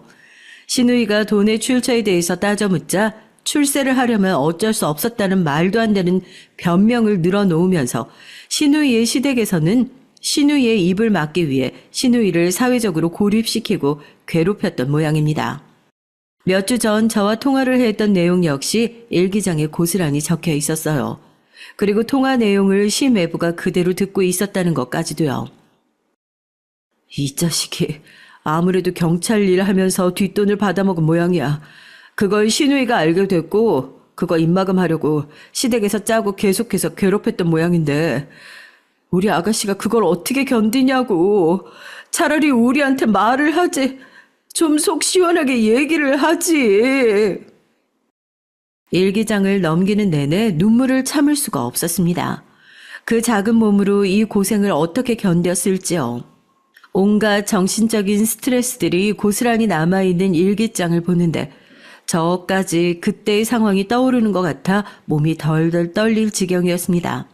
신우이가 돈의 출처에 대해서 따져 묻자 출세를 하려면 어쩔 수 없었다는 말도 안 되는 변명을 늘어놓으면서 신우이의 시댁에서는 신우이의 입을 막기 위해 신우이를 사회적으로 고립시키고 괴롭혔던 모양입니다. 몇 주 전 저와 통화를 했던 내용 역시 일기장에 고스란히 적혀 있었어요. 그리고 통화 내용을 심외부가 그대로 듣고 있었다는 것까지도요. 이 자식이 아무래도 경찰 일 하면서 뒷돈을 받아먹은 모양이야. 그걸 신우이가 알게 됐고 그거 입마금하려고 시댁에서 짜고 계속해서 괴롭혔던 모양인데 우리 아가씨가 그걸 어떻게 견디냐고. 차라리 우리한테 말을 하지. 좀 속 시원하게 얘기를 하지. 일기장을 넘기는 내내 눈물을 참을 수가 없었습니다. 그 작은 몸으로 이 고생을 어떻게 견뎠을지요. 온갖 정신적인 스트레스들이 고스란히 남아있는 일기장을 보는데 저까지 그때의 상황이 떠오르는 것 같아 몸이 덜덜 떨릴 지경이었습니다.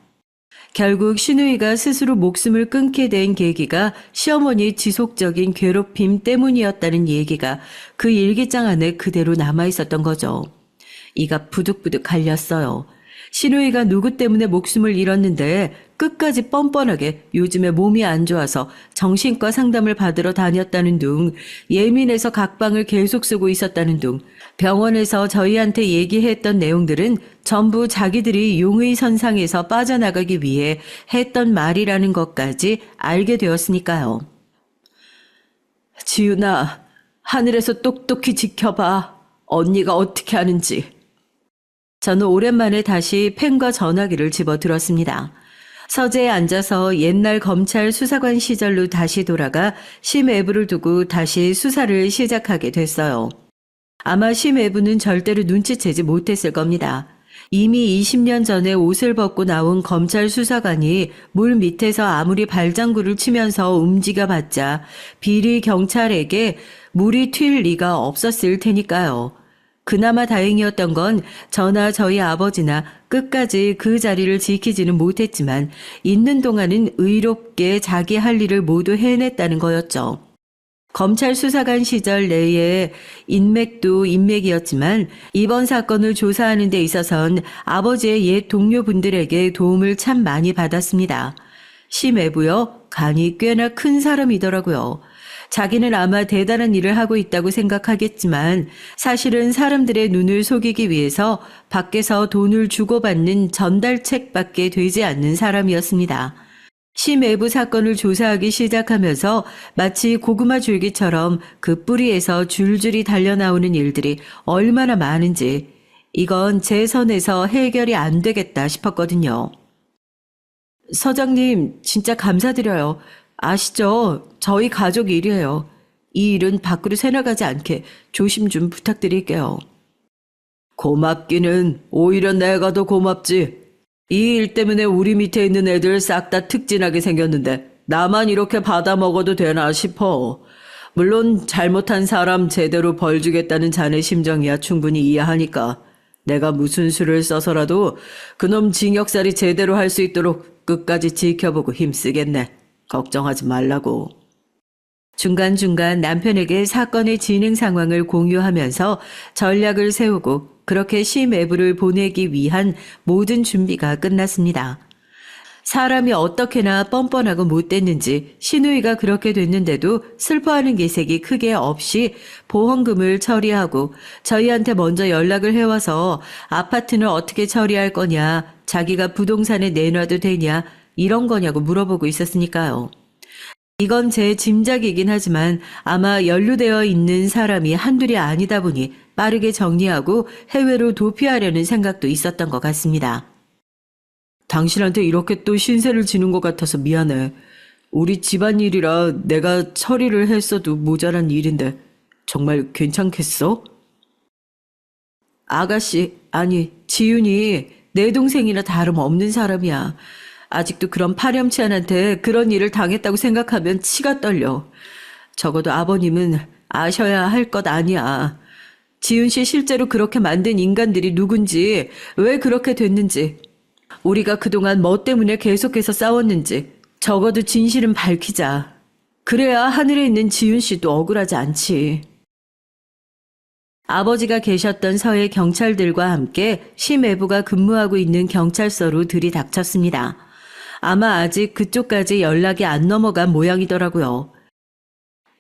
결국 신우이가 스스로 목숨을 끊게 된 계기가 시어머니의 지속적인 괴롭힘 때문이었다는 얘기가 그 일기장 안에 그대로 남아있었던 거죠. 이가 부득부득 갈렸어요. 신우이가 누구 때문에 목숨을 잃었는데 끝까지 뻔뻔하게 요즘에 몸이 안 좋아서 정신과 상담을 받으러 다녔다는 둥, 예민해서 각방을 계속 쓰고 있었다는 둥, 병원에서 저희한테 얘기했던 내용들은 전부 자기들이 용의선상에서 빠져나가기 위해 했던 말이라는 것까지 알게 되었으니까요. 지윤아, 하늘에서 똑똑히 지켜봐. 언니가 어떻게 하는지. 저는 오랜만에 다시 펜과 전화기를 집어들었습니다. 서재에 앉아서 옛날 검찰 수사관 시절로 다시 돌아가 심애부를 두고 다시 수사를 시작하게 됐어요. 아마 심애부는 절대로 눈치채지 못했을 겁니다. 이미 20년 전에 옷을 벗고 나온 검찰 수사관이 물 밑에서 아무리 발장구를 치면서 움직여봤자 비리 경찰에게 물이 튈 리가 없었을 테니까요. 그나마 다행이었던 건 저나 저희 아버지나 끝까지 그 자리를 지키지는 못했지만 있는 동안은 의롭게 자기 할 일을 모두 해냈다는 거였죠. 검찰 수사관 시절 내에 인맥도 인맥이었지만 이번 사건을 조사하는 데 있어선 아버지의 옛 동료분들에게 도움을 참 많이 받았습니다. 심애부요, 간이 꽤나 큰 사람이더라고요. 자기는 아마 대단한 일을 하고 있다고 생각하겠지만 사실은 사람들의 눈을 속이기 위해서 밖에서 돈을 주고받는 전달책밖에 되지 않는 사람이었습니다. 심외부 사건을 조사하기 시작하면서 마치 고구마 줄기처럼 그 뿌리에서 줄줄이 달려나오는 일들이 얼마나 많은지 이건 제 선에서 해결이 안 되겠다 싶었거든요. 서장님, 진짜 감사드려요. 아시죠? 저희 가족 일이에요. 이 일은 밖으로 새나가지 않게 조심 좀 부탁드릴게요. 고맙기는 오히려 내가 더 고맙지. 이 일 때문에 우리 밑에 있는 애들 싹 다 특진하게 생겼는데 나만 이렇게 받아먹어도 되나 싶어. 물론 잘못한 사람 제대로 벌 주겠다는 자네 심정이야 충분히 이해하니까 내가 무슨 수를 써서라도 그놈 징역살이 제대로 할 수 있도록 끝까지 지켜보고 힘쓰겠네. 걱정하지 말라고. 중간중간 남편에게 사건의 진행 상황을 공유하면서 전략을 세우고 그렇게 심외부를 보내기 위한 모든 준비가 끝났습니다. 사람이 어떻게나 뻔뻔하고 못됐는지 신우이가 그렇게 됐는데도 슬퍼하는 기색이 크게 없이 보험금을 처리하고 저희한테 먼저 연락을 해와서 아파트는 어떻게 처리할 거냐, 자기가 부동산에 내놔도 되냐 이런 거냐고 물어보고 있었으니까요. 이건 제 짐작이긴 하지만 아마 연루되어 있는 사람이 한둘이 아니다 보니 빠르게 정리하고 해외로 도피하려는 생각도 있었던 것 같습니다. 당신한테 이렇게 또 신세를 지는 것 같아서 미안해. 우리 집안일이라 내가 처리를 했어도 모자란 일인데 정말 괜찮겠어? 아가씨, 아니, 지윤이 내 동생이나 다름없는 사람이야. 아직도 그런 파렴치한한테 그런 일을 당했다고 생각하면 치가 떨려. 적어도 아버님은 아셔야 할 것 아니야. 지윤 씨 실제로 그렇게 만든 인간들이 누군지, 왜 그렇게 됐는지, 우리가 그동안 뭐 때문에 계속해서 싸웠는지 적어도 진실은 밝히자. 그래야 하늘에 있는 지윤 씨도 억울하지 않지. 아버지가 계셨던 서해 경찰들과 함께 시매부가 근무하고 있는 경찰서로 들이닥쳤습니다. 아마 아직 그쪽까지 연락이 안 넘어간 모양이더라고요.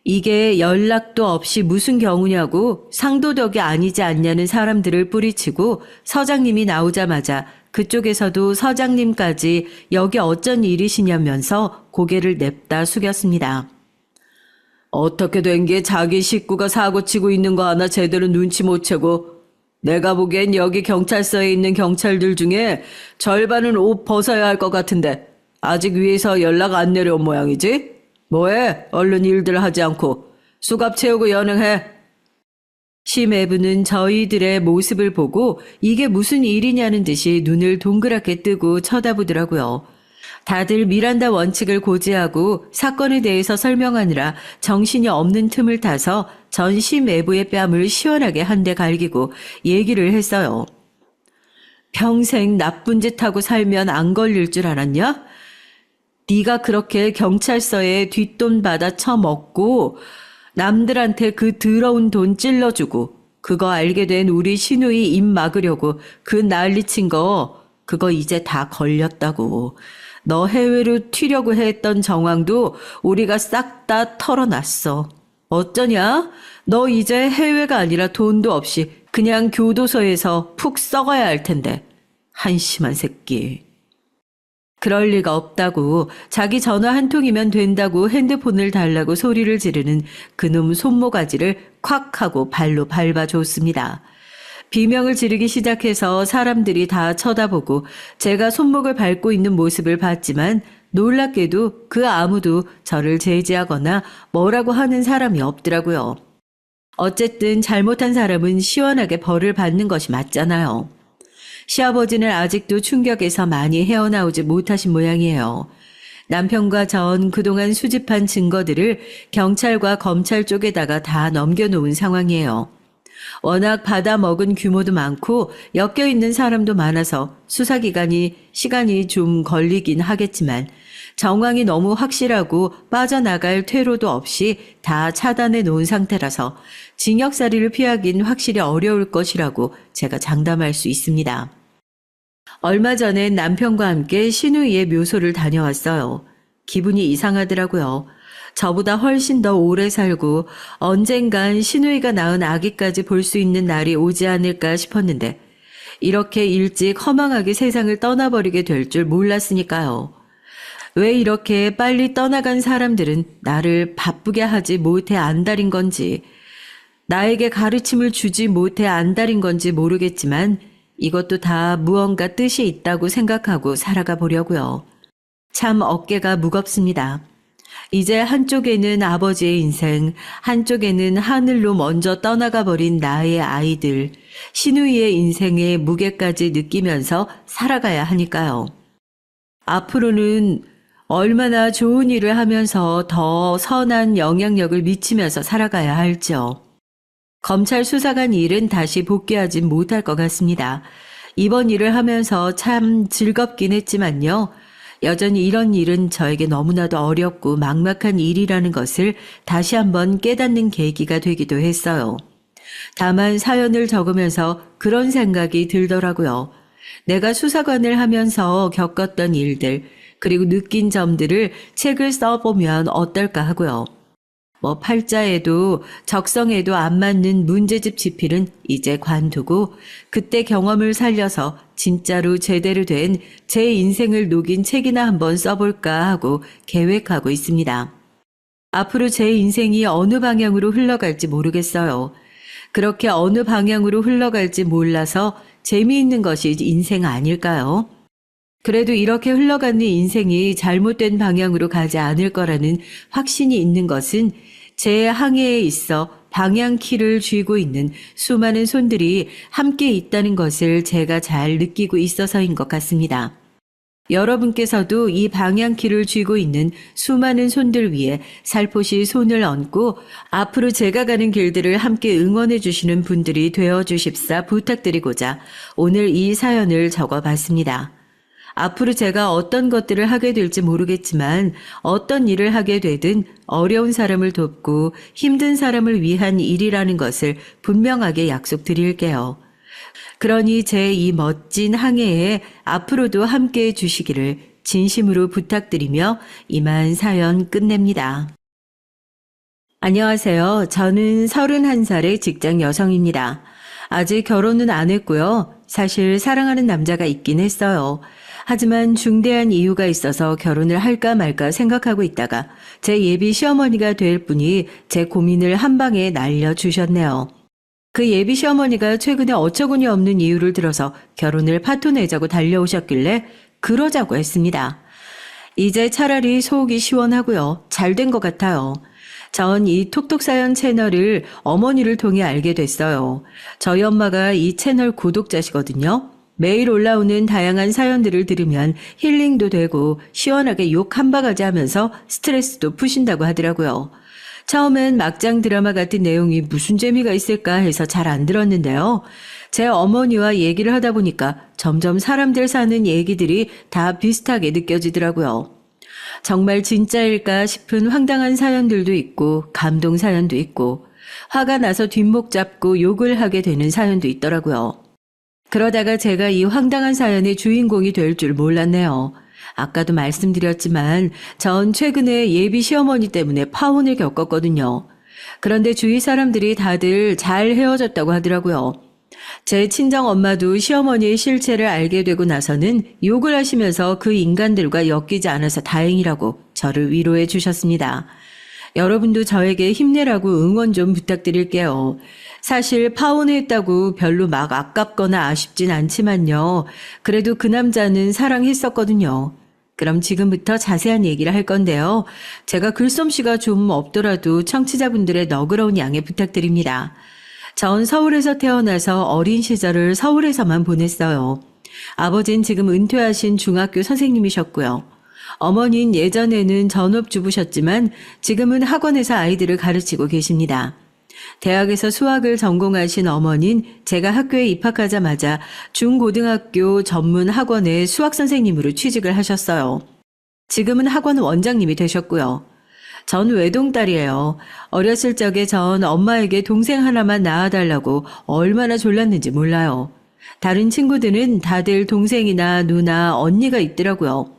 이게 연락도 없이 무슨 경우냐고 상도덕이 아니지 않냐는 사람들을 뿌리치고 서장님이 나오자마자 그쪽에서도 서장님까지 여기 어쩐 일이시냐면서 고개를 냅다 숙였습니다. 어떻게 된 게 자기 식구가 사고치고 있는 거 하나 제대로 눈치 못 채고 내가 보기엔 여기 경찰서에 있는 경찰들 중에 절반은 옷 벗어야 할 것 같은데 아직 위에서 연락 안 내려온 모양이지? 뭐해? 얼른 일들 하지 않고 수갑 채우고 연행해. 시매부는 저희들의 모습을 보고 이게 무슨 일이냐는 듯이 눈을 동그랗게 뜨고 쳐다보더라고요. 다들 미란다 원칙을 고지하고 사건에 대해서 설명하느라 정신이 없는 틈을 타서 전 시매부의 뺨을 시원하게 한 대 갈기고 얘기를 했어요. 평생 나쁜 짓 하고 살면 안 걸릴 줄 알았냐? 네가 그렇게 경찰서에 뒷돈 받아 처먹고 남들한테 그 더러운 돈 찔러주고 그거 알게 된 우리 시누이 입 막으려고 그 난리친 거 그거 이제 다 걸렸다고. 너 해외로 튀려고 했던 정황도 우리가 싹 다 털어놨어. 어쩌냐? 너 이제 해외가 아니라 돈도 없이 그냥 교도소에서 푹 썩어야 할 텐데. 한심한 새끼. 그럴 리가 없다고 자기 전화 한 통이면 된다고 핸드폰을 달라고 소리를 지르는 그놈 손모가지를 콱 하고 발로 밟아줬습니다. 비명을 지르기 시작해서 사람들이 다 쳐다보고 제가 손목을 밟고 있는 모습을 봤지만 놀랍게도 그 아무도 저를 제지하거나 뭐라고 하는 사람이 없더라고요. 어쨌든 잘못한 사람은 시원하게 벌을 받는 것이 맞잖아요. 시아버지는 아직도 충격에서 많이 헤어나오지 못하신 모양이에요. 남편과 전 그동안 수집한 증거들을 경찰과 검찰 쪽에다가 다 넘겨놓은 상황이에요. 워낙 받아먹은 규모도 많고 엮여있는 사람도 많아서 수사기관이 시간이 좀 걸리긴 하겠지만 정황이 너무 확실하고 빠져나갈 퇴로도 없이 다 차단해 놓은 상태라서 징역살이를 피하긴 확실히 어려울 것이라고 제가 장담할 수 있습니다. 얼마 전에 남편과 함께 시누이의 묘소를 다녀왔어요. 기분이 이상하더라고요. 저보다 훨씬 더 오래 살고 언젠간 시누이가 낳은 아기까지 볼 수 있는 날이 오지 않을까 싶었는데 이렇게 일찍 허망하게 세상을 떠나버리게 될 줄 몰랐으니까요. 왜 이렇게 빨리 떠나간 사람들은 나를 바쁘게 하지 못해 안달인 건지 나에게 가르침을 주지 못해 안달인 건지 모르겠지만 이것도 다 무언가 뜻이 있다고 생각하고 살아가 보려고요. 참 어깨가 무겁습니다. 이제 한쪽에는 아버지의 인생, 한쪽에는 하늘로 먼저 떠나가 버린 나의 아이들, 시누이의 인생의 무게까지 느끼면서 살아가야 하니까요. 앞으로는 얼마나 좋은 일을 하면서 더 선한 영향력을 미치면서 살아가야 할지요. 검찰 수사관 일은 다시 복귀하진 못할 것 같습니다. 이번 일을 하면서 참 즐겁긴 했지만요. 여전히 이런 일은 저에게 너무나도 어렵고 막막한 일이라는 것을 다시 한번 깨닫는 계기가 되기도 했어요. 다만 사연을 적으면서 그런 생각이 들더라고요. 내가 수사관을 하면서 겪었던 일들, 그리고 느낀 점들을 책을 써보면 어떨까 하고요. 팔자에도 적성에도 안 맞는 문제집 지필은 이제 관두고 그때 경험을 살려서 진짜로 제대로 된 제 인생을 녹인 책이나 한번 써볼까 하고 계획하고 있습니다. 앞으로 제 인생이 어느 방향으로 흘러갈지 모르겠어요. 그렇게 어느 방향으로 흘러갈지 몰라서 재미있는 것이 인생 아닐까요? 그래도 이렇게 흘러가는 인생이 잘못된 방향으로 가지 않을 거라는 확신이 있는 것은 제 항해에 있어 방향키를 쥐고 있는 수많은 손들이 함께 있다는 것을 제가 잘 느끼고 있어서인 것 같습니다. 여러분께서도 이 방향키를 쥐고 있는 수많은 손들 위에 살포시 손을 얹고 앞으로 제가 가는 길들을 함께 응원해 주시는 분들이 되어 주십사 부탁드리고자 오늘 이 사연을 적어봤습니다. 앞으로 제가 어떤 것들을 하게 될지 모르겠지만 어떤 일을 하게 되든 어려운 사람을 돕고 힘든 사람을 위한 일이라는 것을 분명하게 약속드릴게요. 그러니 제 이 멋진 항해에 앞으로도 함께해 주시기를 진심으로 부탁드리며 이만 사연 끝냅니다. 안녕하세요. 저는 31살의 직장 여성입니다. 아직 결혼은 안 했고요. 사실 사랑하는 남자가 있긴 했어요. 하지만 중대한 이유가 있어서 결혼을 할까 말까 생각하고 있다가 제 예비 시어머니가 될 분이 제 고민을 한 방에 날려주셨네요. 그 예비 시어머니가 최근에 어처구니 없는 이유를 들어서 결혼을 파토내자고 달려오셨길래 그러자고 했습니다. 이제 차라리 속이 시원하고요. 잘 된 것 같아요. 전 이 톡톡사연 채널을 어머니를 통해 알게 됐어요. 저희 엄마가 이 채널 구독자시거든요. 매일 올라오는 다양한 사연들을 들으면 힐링도 되고 시원하게 욕 한 바가지 하면서 스트레스도 푸신다고 하더라고요. 처음엔 막장 드라마 같은 내용이 무슨 재미가 있을까 해서 잘 안 들었는데요. 제 어머니와 얘기를 하다 보니까 점점 사람들 사는 얘기들이 다 비슷하게 느껴지더라고요. 정말 진짜일까 싶은 황당한 사연들도 있고 감동 사연도 있고 화가 나서 뒷목 잡고 욕을 하게 되는 사연도 있더라고요. 그러다가 제가 이 황당한 사연의 주인공이 될 줄 몰랐네요. 아까도 말씀드렸지만 전 최근에 예비 시어머니 때문에 파혼을 겪었거든요. 그런데 주위 사람들이 다들 잘 헤어졌다고 하더라고요. 제 친정 엄마도 시어머니의 실체를 알게 되고 나서는 욕을 하시면서 그 인간들과 엮이지 않아서 다행이라고 저를 위로해 주셨습니다. 여러분도 저에게 힘내라고 응원 좀 부탁드릴게요. 사실 파혼했다고 별로 막 아깝거나 아쉽진 않지만요. 그래도 그 남자는 사랑했었거든요. 그럼 지금부터 자세한 얘기를 할 건데요. 제가 글솜씨가 좀 없더라도 청취자분들의 너그러운 양해 부탁드립니다. 전 서울에서 태어나서 어린 시절을 서울에서만 보냈어요. 아버지는 지금 은퇴하신 중학교 선생님이셨고요. 어머니는 예전에는 전업주부셨지만 지금은 학원에서 아이들을 가르치고 계십니다. 대학에서 수학을 전공하신 어머니는 제가 학교에 입학하자마자 중고등학교 전문 학원의 수학 선생님으로 취직을 하셨어요. 지금은 학원 원장님이 되셨고요. 전 외동딸이에요. 어렸을 적에 전 엄마에게 동생 하나만 낳아달라고 얼마나 졸랐는지 몰라요. 다른 친구들은 다들 동생이나 누나, 언니가 있더라고요.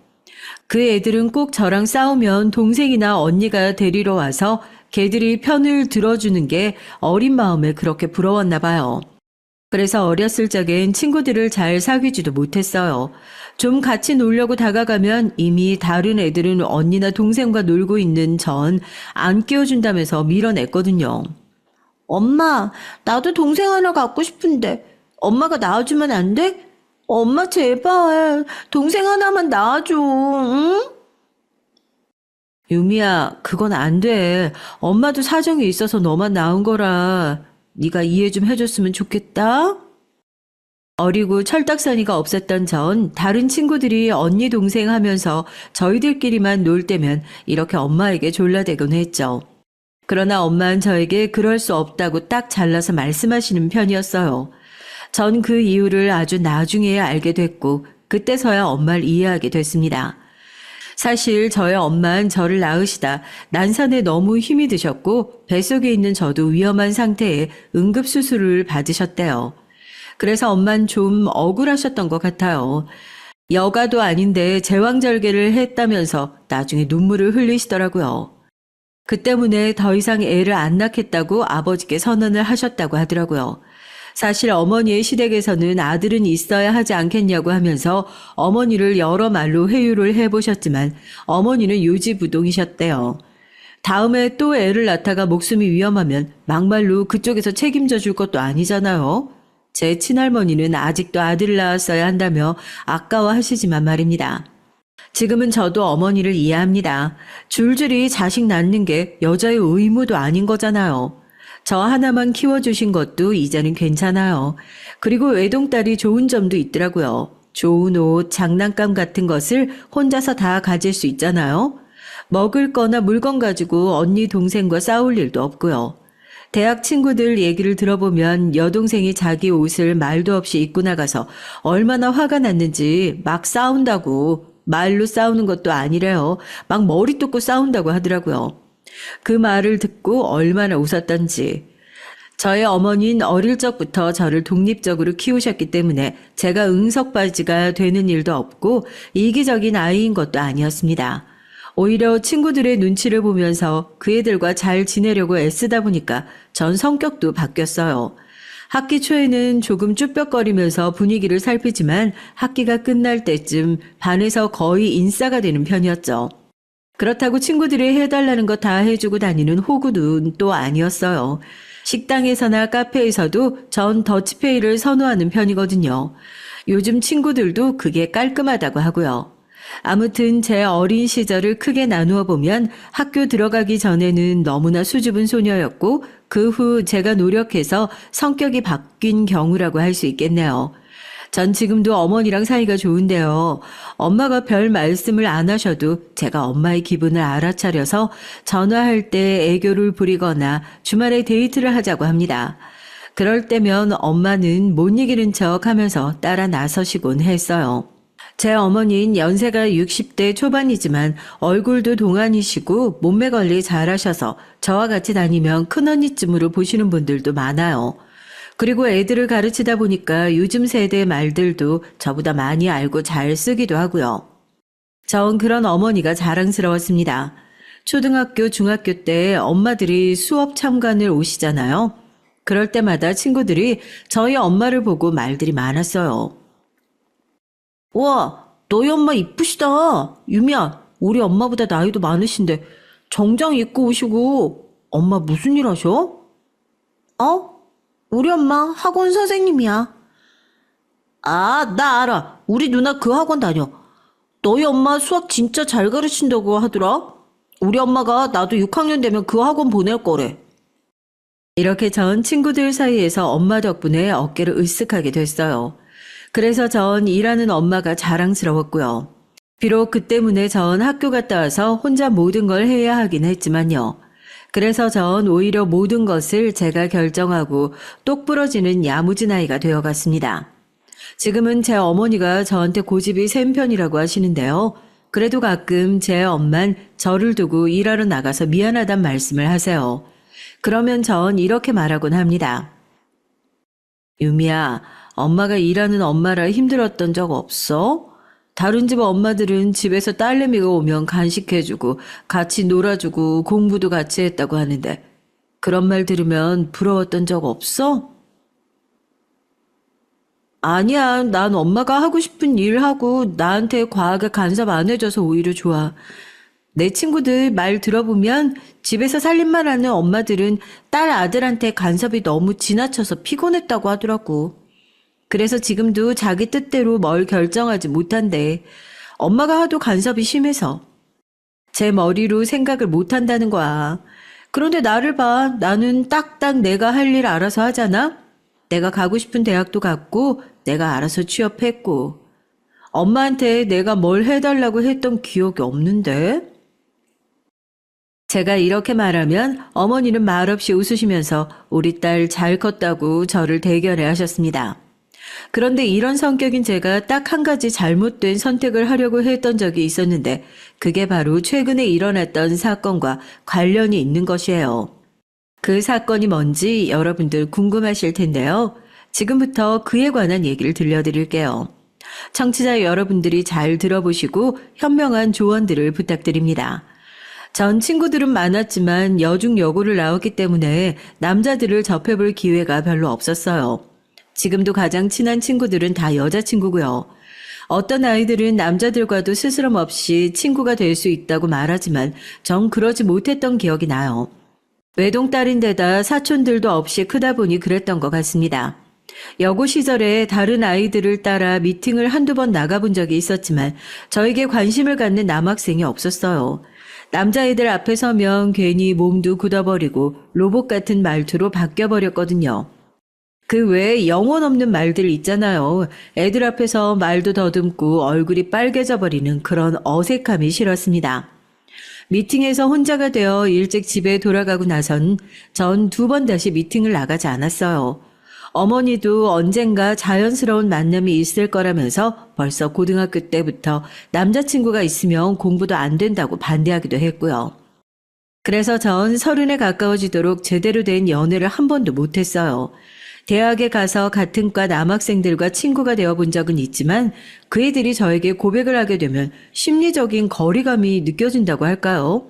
그 애들은 꼭 저랑 싸우면 동생이나 언니가 데리러 와서 걔들이 편을 들어주는 게 어린 마음에 그렇게 부러웠나 봐요. 그래서 어렸을 적엔 친구들을 잘 사귀지도 못했어요. 좀 같이 놀려고 다가가면 이미 다른 애들은 언니나 동생과 놀고 있는 전 안 끼워준다면서 밀어냈거든요. 엄마, 나도 동생 하나 갖고 싶은데 엄마가 낳아주면 안 돼? 엄마 제발 동생 하나만 낳아줘, 응? 유미야, 그건 안 돼. 엄마도 사정이 있어서 너만 낳은 거라. 네가 이해 좀 해줬으면 좋겠다. 어리고 철딱서니가 없었던 전 다른 친구들이 언니 동생 하면서 저희들끼리만 놀 때면 이렇게 엄마에게 졸라대곤 했죠. 그러나 엄마는 저에게 그럴 수 없다고 딱 잘라서 말씀하시는 편이었어요. 전 그 이유를 아주 나중에야 알게 됐고 그때서야 엄마를 이해하게 됐습니다. 사실 저의 엄마는 저를 낳으시다 난산에 너무 힘이 드셨고 뱃속에 있는 저도 위험한 상태에 응급수술을 받으셨대요. 그래서 엄마는 좀 억울하셨던 것 같아요. 여가도 아닌데 제왕절개를 했다면서 나중에 눈물을 흘리시더라고요. 그 때문에 더 이상 애를 안 낳겠다고 아버지께 선언을 하셨다고 하더라고요. 사실 어머니의 시댁에서는 아들은 있어야 하지 않겠냐고 하면서 어머니를 여러 말로 회유를 해보셨지만 어머니는 요지부동이셨대요. 다음에 또 애를 낳다가 목숨이 위험하면 막말로 그쪽에서 책임져 줄 것도 아니잖아요. 제 친할머니는 아직도 아들을 낳았어야 한다며 아까워하시지만 말입니다. 지금은 저도 어머니를 이해합니다. 줄줄이 자식 낳는 게 여자의 의무도 아닌 거잖아요. 저 하나만 키워주신 것도 이제는 괜찮아요. 그리고 외동딸이 좋은 점도 있더라고요. 좋은 옷, 장난감 같은 것을 혼자서 다 가질 수 있잖아요. 먹을 거나 물건 가지고 언니 동생과 싸울 일도 없고요. 대학 친구들 얘기를 들어보면 여동생이 자기 옷을 말도 없이 입고 나가서 얼마나 화가 났는지 막 싸운다고, 말로 싸우는 것도 아니래요. 막 머리 뜯고 싸운다고 하더라고요. 그 말을 듣고 얼마나 웃었던지. 저의 어머니는 어릴 적부터 저를 독립적으로 키우셨기 때문에 제가 응석바지가 되는 일도 없고 이기적인 아이인 것도 아니었습니다. 오히려 친구들의 눈치를 보면서 그 애들과 잘 지내려고 애쓰다 보니까 전 성격도 바뀌었어요. 학기 초에는 조금 쭈뼛거리면서 분위기를 살피지만 학기가 끝날 때쯤 반에서 거의 인싸가 되는 편이었죠. 그렇다고 친구들이 해달라는 거 다 해주고 다니는 호구는 또 아니었어요. 식당에서나 카페에서도 전 더치페이를 선호하는 편이거든요. 요즘 친구들도 그게 깔끔하다고 하고요. 아무튼 제 어린 시절을 크게 나누어 보면 학교 들어가기 전에는 너무나 수줍은 소녀였고 그 후 제가 노력해서 성격이 바뀐 경우라고 할 수 있겠네요. 전 지금도 어머니랑 사이가 좋은데요. 엄마가 별 말씀을 안 하셔도 제가 엄마의 기분을 알아차려서 전화할 때 애교를 부리거나 주말에 데이트를 하자고 합니다. 그럴 때면 엄마는 못 이기는 척 하면서 따라 나서시곤 했어요. 제 어머니는 연세가 60대 초반이지만 얼굴도 동안이시고 몸매 관리 잘하셔서 저와 같이 다니면 큰언니쯤으로 보시는 분들도 많아요. 그리고 애들을 가르치다 보니까 요즘 세대 말들도 저보다 많이 알고 잘 쓰기도 하고요. 전 그런 어머니가 자랑스러웠습니다. 초등학교, 중학교 때 엄마들이 수업 참관을 오시잖아요. 그럴 때마다 친구들이 저희 엄마를 보고 말들이 많았어요. 와, 너희 엄마 이쁘시다. 유미야, 우리 엄마보다 나이도 많으신데 정장 입고 오시고 엄마 무슨 일 하셔? 우리 엄마 학원 선생님이야. 아, 나 알아. 우리 누나 그 학원 다녀. 너희 엄마 수학 진짜 잘 가르친다고 하더라. 우리 엄마가 나도 6학년 되면 그 학원 보낼 거래. 이렇게 전 친구들 사이에서 엄마 덕분에 어깨를 으쓱하게 됐어요. 그래서 전 일하는 엄마가 자랑스러웠고요. 비록 그 때문에 전 학교 갔다 와서 혼자 모든 걸 해야 하긴 했지만요. 그래서 전 오히려 모든 것을 제가 결정하고 똑 부러지는 야무진 아이가 되어갔습니다. 지금은 제 어머니가 저한테 고집이 센 편이라고 하시는데요. 그래도 가끔 제 엄만 저를 두고 일하러 나가서 미안하단 말씀을 하세요. 그러면 전 이렇게 말하곤 합니다. 유미야, 엄마가 일하는 엄마라 힘들었던 적 없어? 다른 집 엄마들은 집에서 딸내미가 오면 간식해주고 같이 놀아주고 공부도 같이 했다고 하는데 그런 말 들으면 부러웠던 적 없어? 아니야, 난 엄마가 하고 싶은 일 하고 나한테 과하게 간섭 안 해줘서 오히려 좋아. 내 친구들 말 들어보면 집에서 살림만 하는 엄마들은 딸 아들한테 간섭이 너무 지나쳐서 피곤했다고 하더라고. 그래서 지금도 자기 뜻대로 뭘 결정하지 못한대. 엄마가 하도 간섭이 심해서. 제 머리로 생각을 못한다는 거야. 그런데 나를 봐. 나는 딱딱 내가 할 일 알아서 하잖아. 내가 가고 싶은 대학도 갔고 내가 알아서 취업했고. 엄마한테 내가 뭘 해달라고 했던 기억이 없는데? 제가 이렇게 말하면 어머니는 말없이 웃으시면서 우리 딸 잘 컸다고 저를 대견해 하셨습니다. 그런데 이런 성격인 제가 딱 한 가지 잘못된 선택을 하려고 했던 적이 있었는데 그게 바로 최근에 일어났던 사건과 관련이 있는 것이에요. 그 사건이 뭔지 여러분들 궁금하실 텐데요. 지금부터 그에 관한 얘기를 들려드릴게요. 청취자 여러분들이 잘 들어보시고 현명한 조언들을 부탁드립니다. 전 친구들은 많았지만 여중 여고를 나왔기 때문에 남자들을 접해볼 기회가 별로 없었어요. 지금도 가장 친한 친구들은 다 여자친구고요. 어떤 아이들은 남자들과도 스스럼 없이 친구가 될 수 있다고 말하지만 전 그러지 못했던 기억이 나요. 외동딸인데다 사촌들도 없이 크다 보니 그랬던 것 같습니다. 여고 시절에 다른 아이들을 따라 미팅을 한두 번 나가본 적이 있었지만 저에게 관심을 갖는 남학생이 없었어요. 남자애들 앞에 서면 괜히 몸도 굳어버리고 로봇 같은 말투로 바뀌어버렸거든요. 그 외에 영혼 없는 말들 있잖아요. 애들 앞에서 말도 더듬고 얼굴이 빨개져 버리는 그런 어색함이 싫었습니다. 미팅에서 혼자가 되어 일찍 집에 돌아가고 나선 전 2번 다시 미팅을 나가지 않았어요. 어머니도 언젠가 자연스러운 만남이 있을 거라면서 벌써 고등학교 때부터 남자친구가 있으면 공부도 안 된다고 반대하기도 했고요. 그래서 전 30에 가까워지도록 제대로 된 연애를 한 번도 못했어요. 대학에 가서 같은 과 남학생들과 친구가 되어본 적은 있지만 그 애들이 저에게 고백을 하게 되면 심리적인 거리감이 느껴진다고 할까요?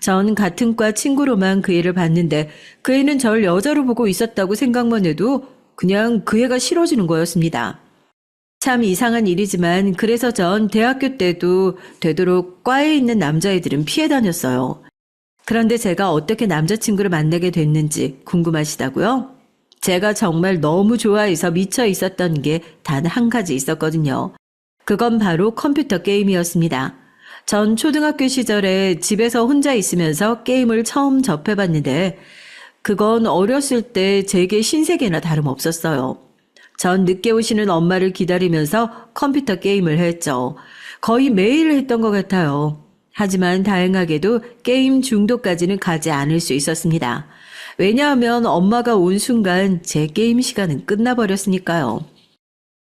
전 같은 과 친구로만 그 애를 봤는데 그 애는 절 여자로 보고 있었다고 생각만 해도 그냥 그 애가 싫어지는 거였습니다. 참 이상한 일이지만 그래서 전 대학교 때도 되도록 과에 있는 남자애들은 피해 다녔어요. 그런데 제가 어떻게 남자친구를 만나게 됐는지 궁금하시다고요? 제가 정말 너무 좋아해서 미쳐 있었던 게 단 한 가지 있었거든요. 그건 바로 컴퓨터 게임이었습니다. 전 초등학교 시절에 집에서 혼자 있으면서 게임을 처음 접해봤는데 그건 어렸을 때 제게 신세계나 다름없었어요. 전 늦게 오시는 엄마를 기다리면서 컴퓨터 게임을 했죠. 거의 매일 했던 것 같아요. 하지만 다행하게도 게임 중독까지는 가지 않을 수 있었습니다. 왜냐하면 엄마가 온 순간 제 게임 시간은 끝나버렸으니까요.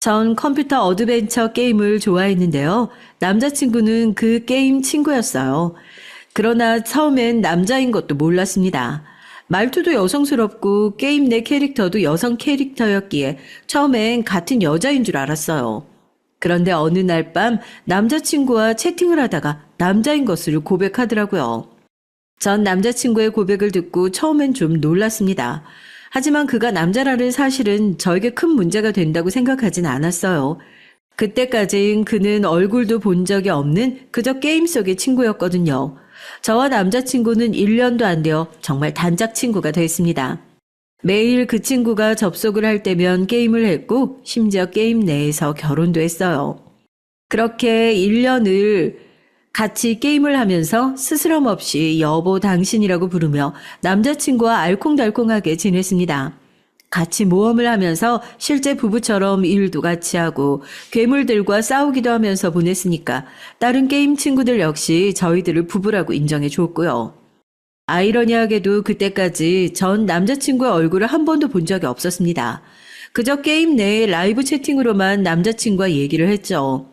전 컴퓨터 어드벤처 게임을 좋아했는데요. 남자친구는 그 게임 친구였어요. 그러나 처음엔 남자인 것도 몰랐습니다. 말투도 여성스럽고 게임 내 캐릭터도 여성 캐릭터였기에 처음엔 같은 여자인 줄 알았어요. 그런데 어느 날 밤 남자친구와 채팅을 하다가 남자인 것을 고백하더라고요. 전 남자친구의 고백을 듣고 처음엔 좀 놀랐습니다. 하지만 그가 남자라는 사실은 저에게 큰 문제가 된다고 생각하진 않았어요. 그때까진 그는 얼굴도 본 적이 없는 그저 게임 속의 친구였거든요. 저와 남자친구는 1년도 안 되어 정말 단짝 친구가 됐습니다. 매일 그 친구가 접속을 할 때면 게임을 했고 심지어 게임 내에서 결혼도 했어요. 그렇게 1년을 같이 게임을 하면서 스스럼 없이 여보 당신이라고 부르며 남자친구와 알콩달콩하게 지냈습니다. 같이 모험을 하면서 실제 부부처럼 일도 같이 하고 괴물들과 싸우기도 하면서 보냈으니까 다른 게임 친구들 역시 저희들을 부부라고 인정해 줬고요. 아이러니하게도 그때까지 전 남자친구의 얼굴을 한 번도 본 적이 없었습니다. 그저 게임 내에 라이브 채팅으로만 남자친구와 얘기를 했죠.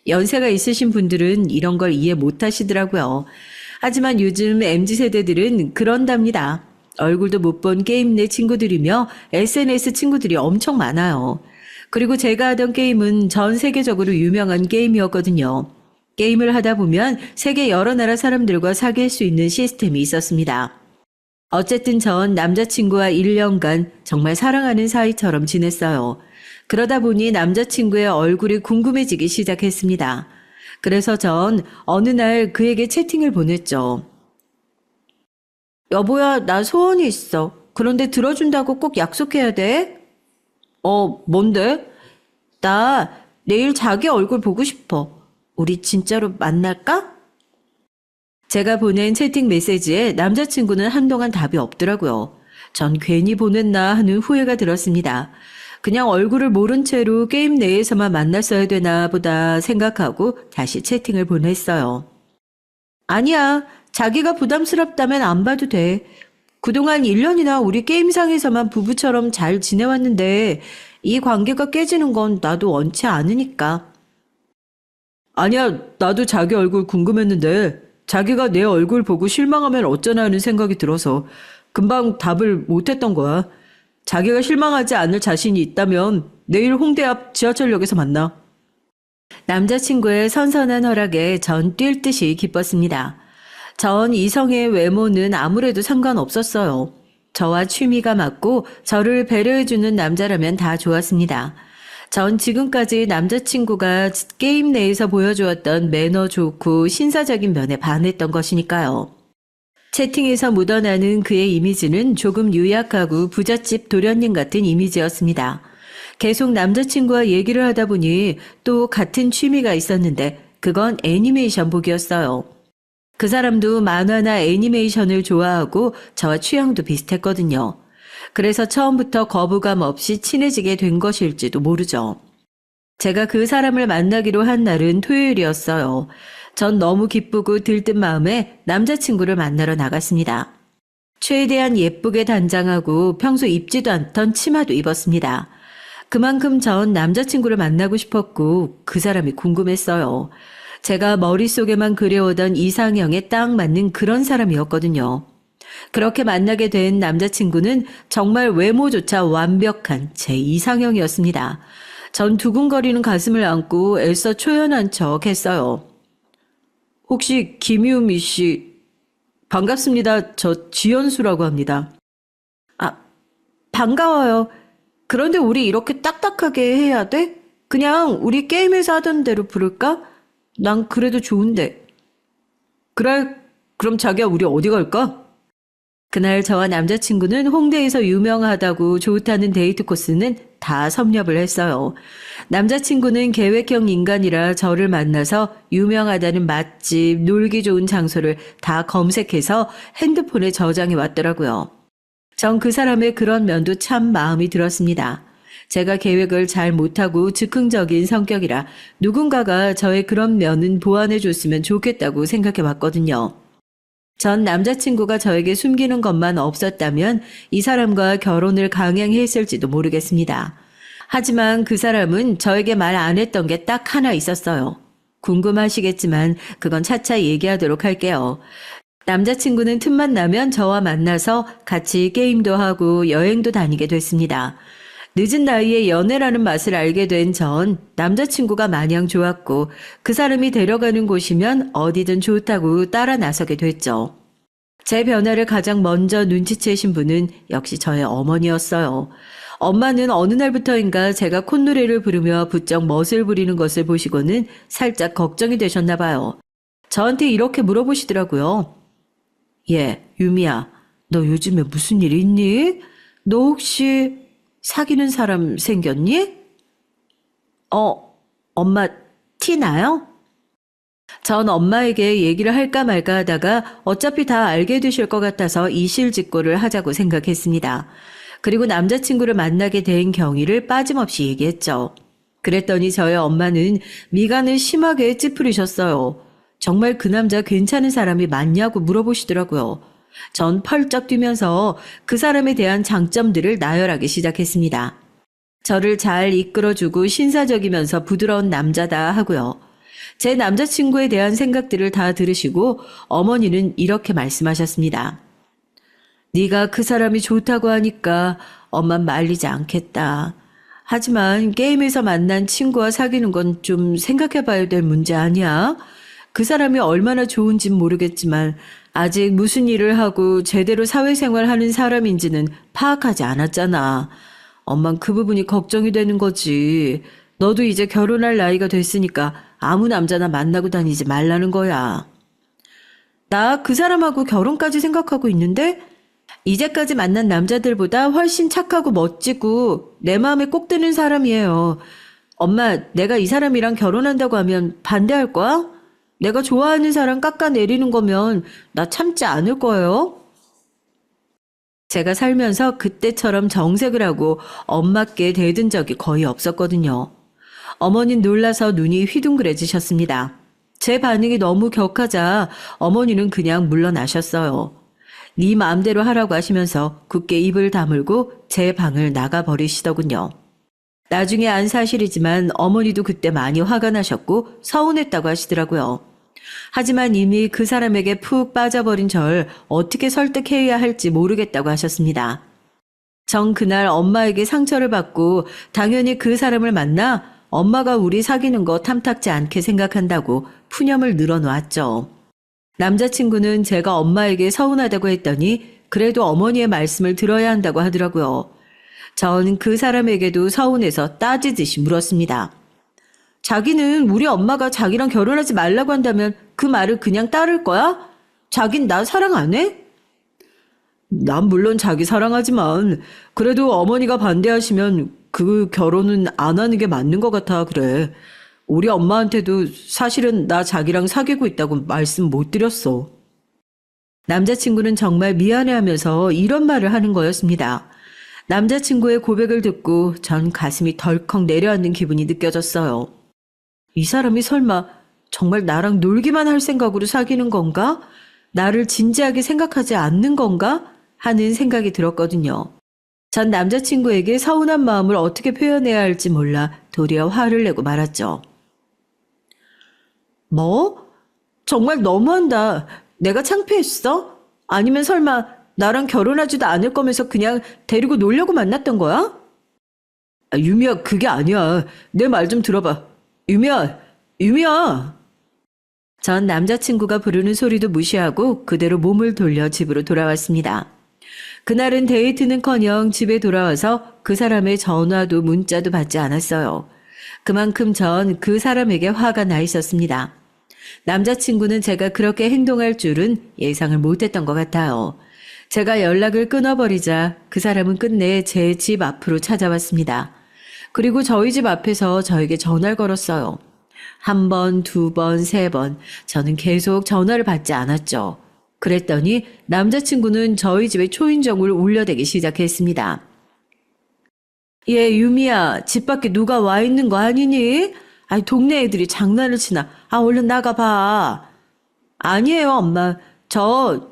연세가 있으신 분들은 이런 걸 이해 못 하시더라고요. 하지만 요즘 MZ세대들은 그런답니다. 얼굴도 못 본 게임 내 친구들이며 SNS 친구들이 엄청 많아요. 그리고 제가 하던 게임은 전 세계적으로 유명한 게임이었거든요. 게임을 하다 보면 세계 여러 나라 사람들과 사귈 수 있는 시스템이 있었습니다. 어쨌든 전 남자친구와 1년간 정말 사랑하는 사이처럼 지냈어요. 그러다 보니 남자친구의 얼굴이 궁금해지기 시작했습니다. 그래서 전 어느 날 그에게 채팅을 보냈죠. 여보야, 나 소원이 있어. 그런데 들어준다고 꼭 약속해야 돼? 뭔데? 나 내일 자기 얼굴 보고 싶어. 우리 진짜로 만날까? 제가 보낸 채팅 메시지에 남자친구는 한동안 답이 없더라고요. 전 괜히 보냈나 하는 후회가 들었습니다. 그냥 얼굴을 모른 채로 게임 내에서만 만났어야 되나 보다 생각하고 다시 채팅을 보냈어요. 아니야, 자기가 부담스럽다면 안 봐도 돼. 그동안 1년이나 우리 게임상에서만 부부처럼 잘 지내왔는데 이 관계가 깨지는 건 나도 원치 않으니까. 아니야, 나도 자기 얼굴 궁금했는데 자기가 내 얼굴 보고 실망하면 어쩌나 하는 생각이 들어서 금방 답을 못했던 거야. 자기가 실망하지 않을 자신이 있다면 내일 홍대 앞 지하철역에서 만나. 남자친구의 선선한 허락에 전 뛸 듯이 기뻤습니다. 전 이성의 외모는 아무래도 상관없었어요. 저와 취미가 맞고 저를 배려해주는 남자라면 다 좋았습니다. 전 지금까지 남자친구가 게임 내에서 보여주었던 매너 좋고 신사적인 면에 반했던 것이니까요. 채팅에서 묻어나는 그의 이미지는 조금 유약하고 부잣집 도련님 같은 이미지였습니다. 계속 남자친구와 얘기를 하다 보니 또 같은 취미가 있었는데 그건 애니메이션 보기였어요. 그 사람도 만화나 애니메이션을 좋아하고 저와 취향도 비슷했거든요. 그래서 처음부터 거부감 없이 친해지게 된 것일지도 모르죠. 제가 그 사람을 만나기로 한 날은 토요일이었어요. 전 너무 기쁘고 들뜬 마음에 남자친구를 만나러 나갔습니다. 최대한 예쁘게 단장하고 평소 입지도 않던 치마도 입었습니다. 그만큼 전 남자친구를 만나고 싶었고 그 사람이 궁금했어요. 제가 머릿속에만 그려오던 이상형에 딱 맞는 그런 사람이었거든요. 그렇게 만나게 된 남자친구는 정말 외모조차 완벽한 제 이상형이었습니다. 전 두근거리는 가슴을 안고 애써 초연한 척 했어요. 혹시 김유미 씨, 반갑습니다. 저 지연수라고 합니다. 아, 반가워요. 그런데 우리 이렇게 딱딱하게 해야 돼? 그냥 우리 게임에서 하던 대로 부를까? 난 그래도 좋은데. 그래, 그럼 자기야 우리 어디 갈까? 그날 저와 남자친구는 홍대에서 유명하다고 좋다는 데이트 코스는 다 섭렵을 했어요. 남자친구는 계획형 인간이라 저를 만나서 유명하다는 맛집, 놀기 좋은 장소를 다 검색해서 핸드폰에 저장해 왔더라고요. 전 그 사람의 그런 면도 참 마음이 들었습니다. 제가 계획을 잘 못하고 즉흥적인 성격이라 누군가가 저의 그런 면은 보완해 줬으면 좋겠다고 생각해 봤거든요. 전 남자친구가 저에게 숨기는 것만 없었다면 이 사람과 결혼을 강행했을지도 모르겠습니다. 하지만 그 사람은 저에게 말 안 했던 게 딱 하나 있었어요. 궁금하시겠지만 그건 차차 얘기하도록 할게요. 남자친구는 틈만 나면 저와 만나서 같이 게임도 하고 여행도 다니게 됐습니다. 늦은 나이에 연애라는 맛을 알게 된 전 남자친구가 마냥 좋았고 그 사람이 데려가는 곳이면 어디든 좋다고 따라 나서게 됐죠. 제 변화를 가장 먼저 눈치채신 분은 역시 저의 어머니였어요. 엄마는 어느 날부터인가 제가 콧노래를 부르며 부쩍 멋을 부리는 것을 보시고는 살짝 걱정이 되셨나 봐요. 저한테 이렇게 물어보시더라고요. 유미야, 너 요즘에 무슨 일 있니? 너 혹시 사귀는 사람 생겼니? 엄마 티 나요? 전 엄마에게 얘기를 할까 말까 하다가 어차피 다 알게 되실 것 같아서 이실직고를 하자고 생각했습니다. 그리고 남자친구를 만나게 된 경위를 빠짐없이 얘기했죠. 그랬더니 저희 엄마는 미간을 심하게 찌푸리셨어요. 정말 그 남자 괜찮은 사람이 맞냐고 물어보시더라고요. 전 펄쩍 뛰면서 그 사람에 대한 장점들을 나열하기 시작했습니다. 저를 잘 이끌어주고 신사적이면서 부드러운 남자다 하고요. 제 남자친구에 대한 생각들을 다 들으시고 어머니는 이렇게 말씀하셨습니다. 네가 그 사람이 좋다고 하니까 엄만 말리지 않겠다. 하지만 게임에서 만난 친구와 사귀는 건 좀 생각해봐야 될 문제 아니야? 그 사람이 얼마나 좋은진 모르겠지만 아직 무슨 일을 하고 제대로 사회생활하는 사람인지는 파악하지 않았잖아. 엄만 그 부분이 걱정이 되는 거지. 너도 이제 결혼할 나이가 됐으니까 아무 남자나 만나고 다니지 말라는 거야. 나 그 사람하고 결혼까지 생각하고 있는데 이제까지 만난 남자들보다 훨씬 착하고 멋지고 내 마음에 꼭 드는 사람이에요. 엄마, 내가 이 사람이랑 결혼한다고 하면 반대할 거야? 내가 좋아하는 사람 깎아내리는 거면 나 참지 않을 거예요. 제가 살면서 그때처럼 정색을 하고 엄마께 대든 적이 거의 없었거든요. 어머니는 놀라서 눈이 휘둥그레지셨습니다. 제 반응이 너무 격하자 어머니는 그냥 물러나셨어요. 네 마음대로 하라고 하시면서 굳게 입을 다물고 제 방을 나가버리시더군요. 나중에 안 사실이지만 어머니도 그때 많이 화가 나셨고 서운했다고 하시더라고요. 하지만 이미 그 사람에게 푹 빠져버린 절 어떻게 설득해야 할지 모르겠다고 하셨습니다. 전 그날 엄마에게 상처를 받고 당연히 그 사람을 만나 엄마가 우리 사귀는 거 탐탁지 않게 생각한다고 푸념을 늘어놓았죠. 남자친구는 제가 엄마에게 서운하다고 했더니 그래도 어머니의 말씀을 들어야 한다고 하더라고요. 전 그 사람에게도 서운해서 따지듯이 물었습니다. 자기는 우리 엄마가 자기랑 결혼하지 말라고 한다면 그 말을 그냥 따를 거야? 자긴 나 사랑 안 해? 난 물론 자기 사랑하지만 그래도 어머니가 반대하시면 그 결혼은 안 하는 게 맞는 것 같아, 그래. 우리 엄마한테도 사실은 나 자기랑 사귀고 있다고 말씀 못 드렸어. 남자친구는 정말 미안해하면서 이런 말을 하는 거였습니다. 남자친구의 고백을 듣고 전 가슴이 덜컥 내려앉는 기분이 느껴졌어요. 이 사람이 설마 정말 나랑 놀기만 할 생각으로 사귀는 건가? 나를 진지하게 생각하지 않는 건가? 하는 생각이 들었거든요. 전 남자친구에게 서운한 마음을 어떻게 표현해야 할지 몰라 도리어 화를 내고 말았죠. 뭐? 정말 너무한다. 내가 창피했어? 아니면 설마 나랑 결혼하지도 않을 거면서 그냥 데리고 놀려고 만났던 거야? 유미야, 그게 아니야. 내 말 좀 들어봐. 유미야, 유미야. 전 남자친구가 부르는 소리도 무시하고 그대로 몸을 돌려 집으로 돌아왔습니다. 그날은 데이트는커녕 집에 돌아와서 그 사람의 전화도 문자도 받지 않았어요. 그만큼 전 그 사람에게 화가 나 있었습니다. 남자친구는 제가 그렇게 행동할 줄은 예상을 못했던 것 같아요. 제가 연락을 끊어버리자 그 사람은 끝내 제 집 앞으로 찾아왔습니다. 그리고 저희 집 앞에서 저에게 전화를 걸었어요. 한 번, 두 번, 세 번 저는 계속 전화를 받지 않았죠. 그랬더니 남자친구는 저희 집에 초인종을 울려대기 시작했습니다. 얘 유미야, 집 밖에 누가 와 있는 거 아니니? 아니 동네 애들이 장난을 치나. 얼른 나가봐. 아니에요 엄마. 저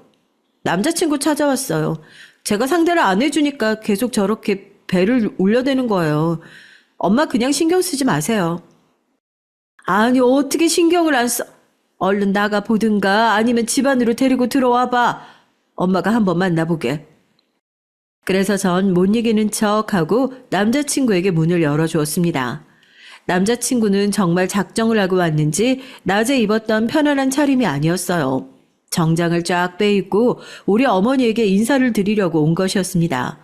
남자친구 찾아왔어요. 제가 상대를 안 해주니까 계속 저렇게 배를 울려대는 거예요. 엄마 그냥 신경 쓰지 마세요. 아니 어떻게 신경을 안 써. 얼른 나가 보든가 아니면 집 안으로 데리고 들어와 봐. 엄마가 한번 만나보게. 그래서 전 못 이기는 척하고 남자친구에게 문을 열어주었습니다. 남자친구는 정말 작정을 하고 왔는지 낮에 입었던 편안한 차림이 아니었어요. 정장을 쫙 빼입고 우리 어머니에게 인사를 드리려고 온 것이었습니다.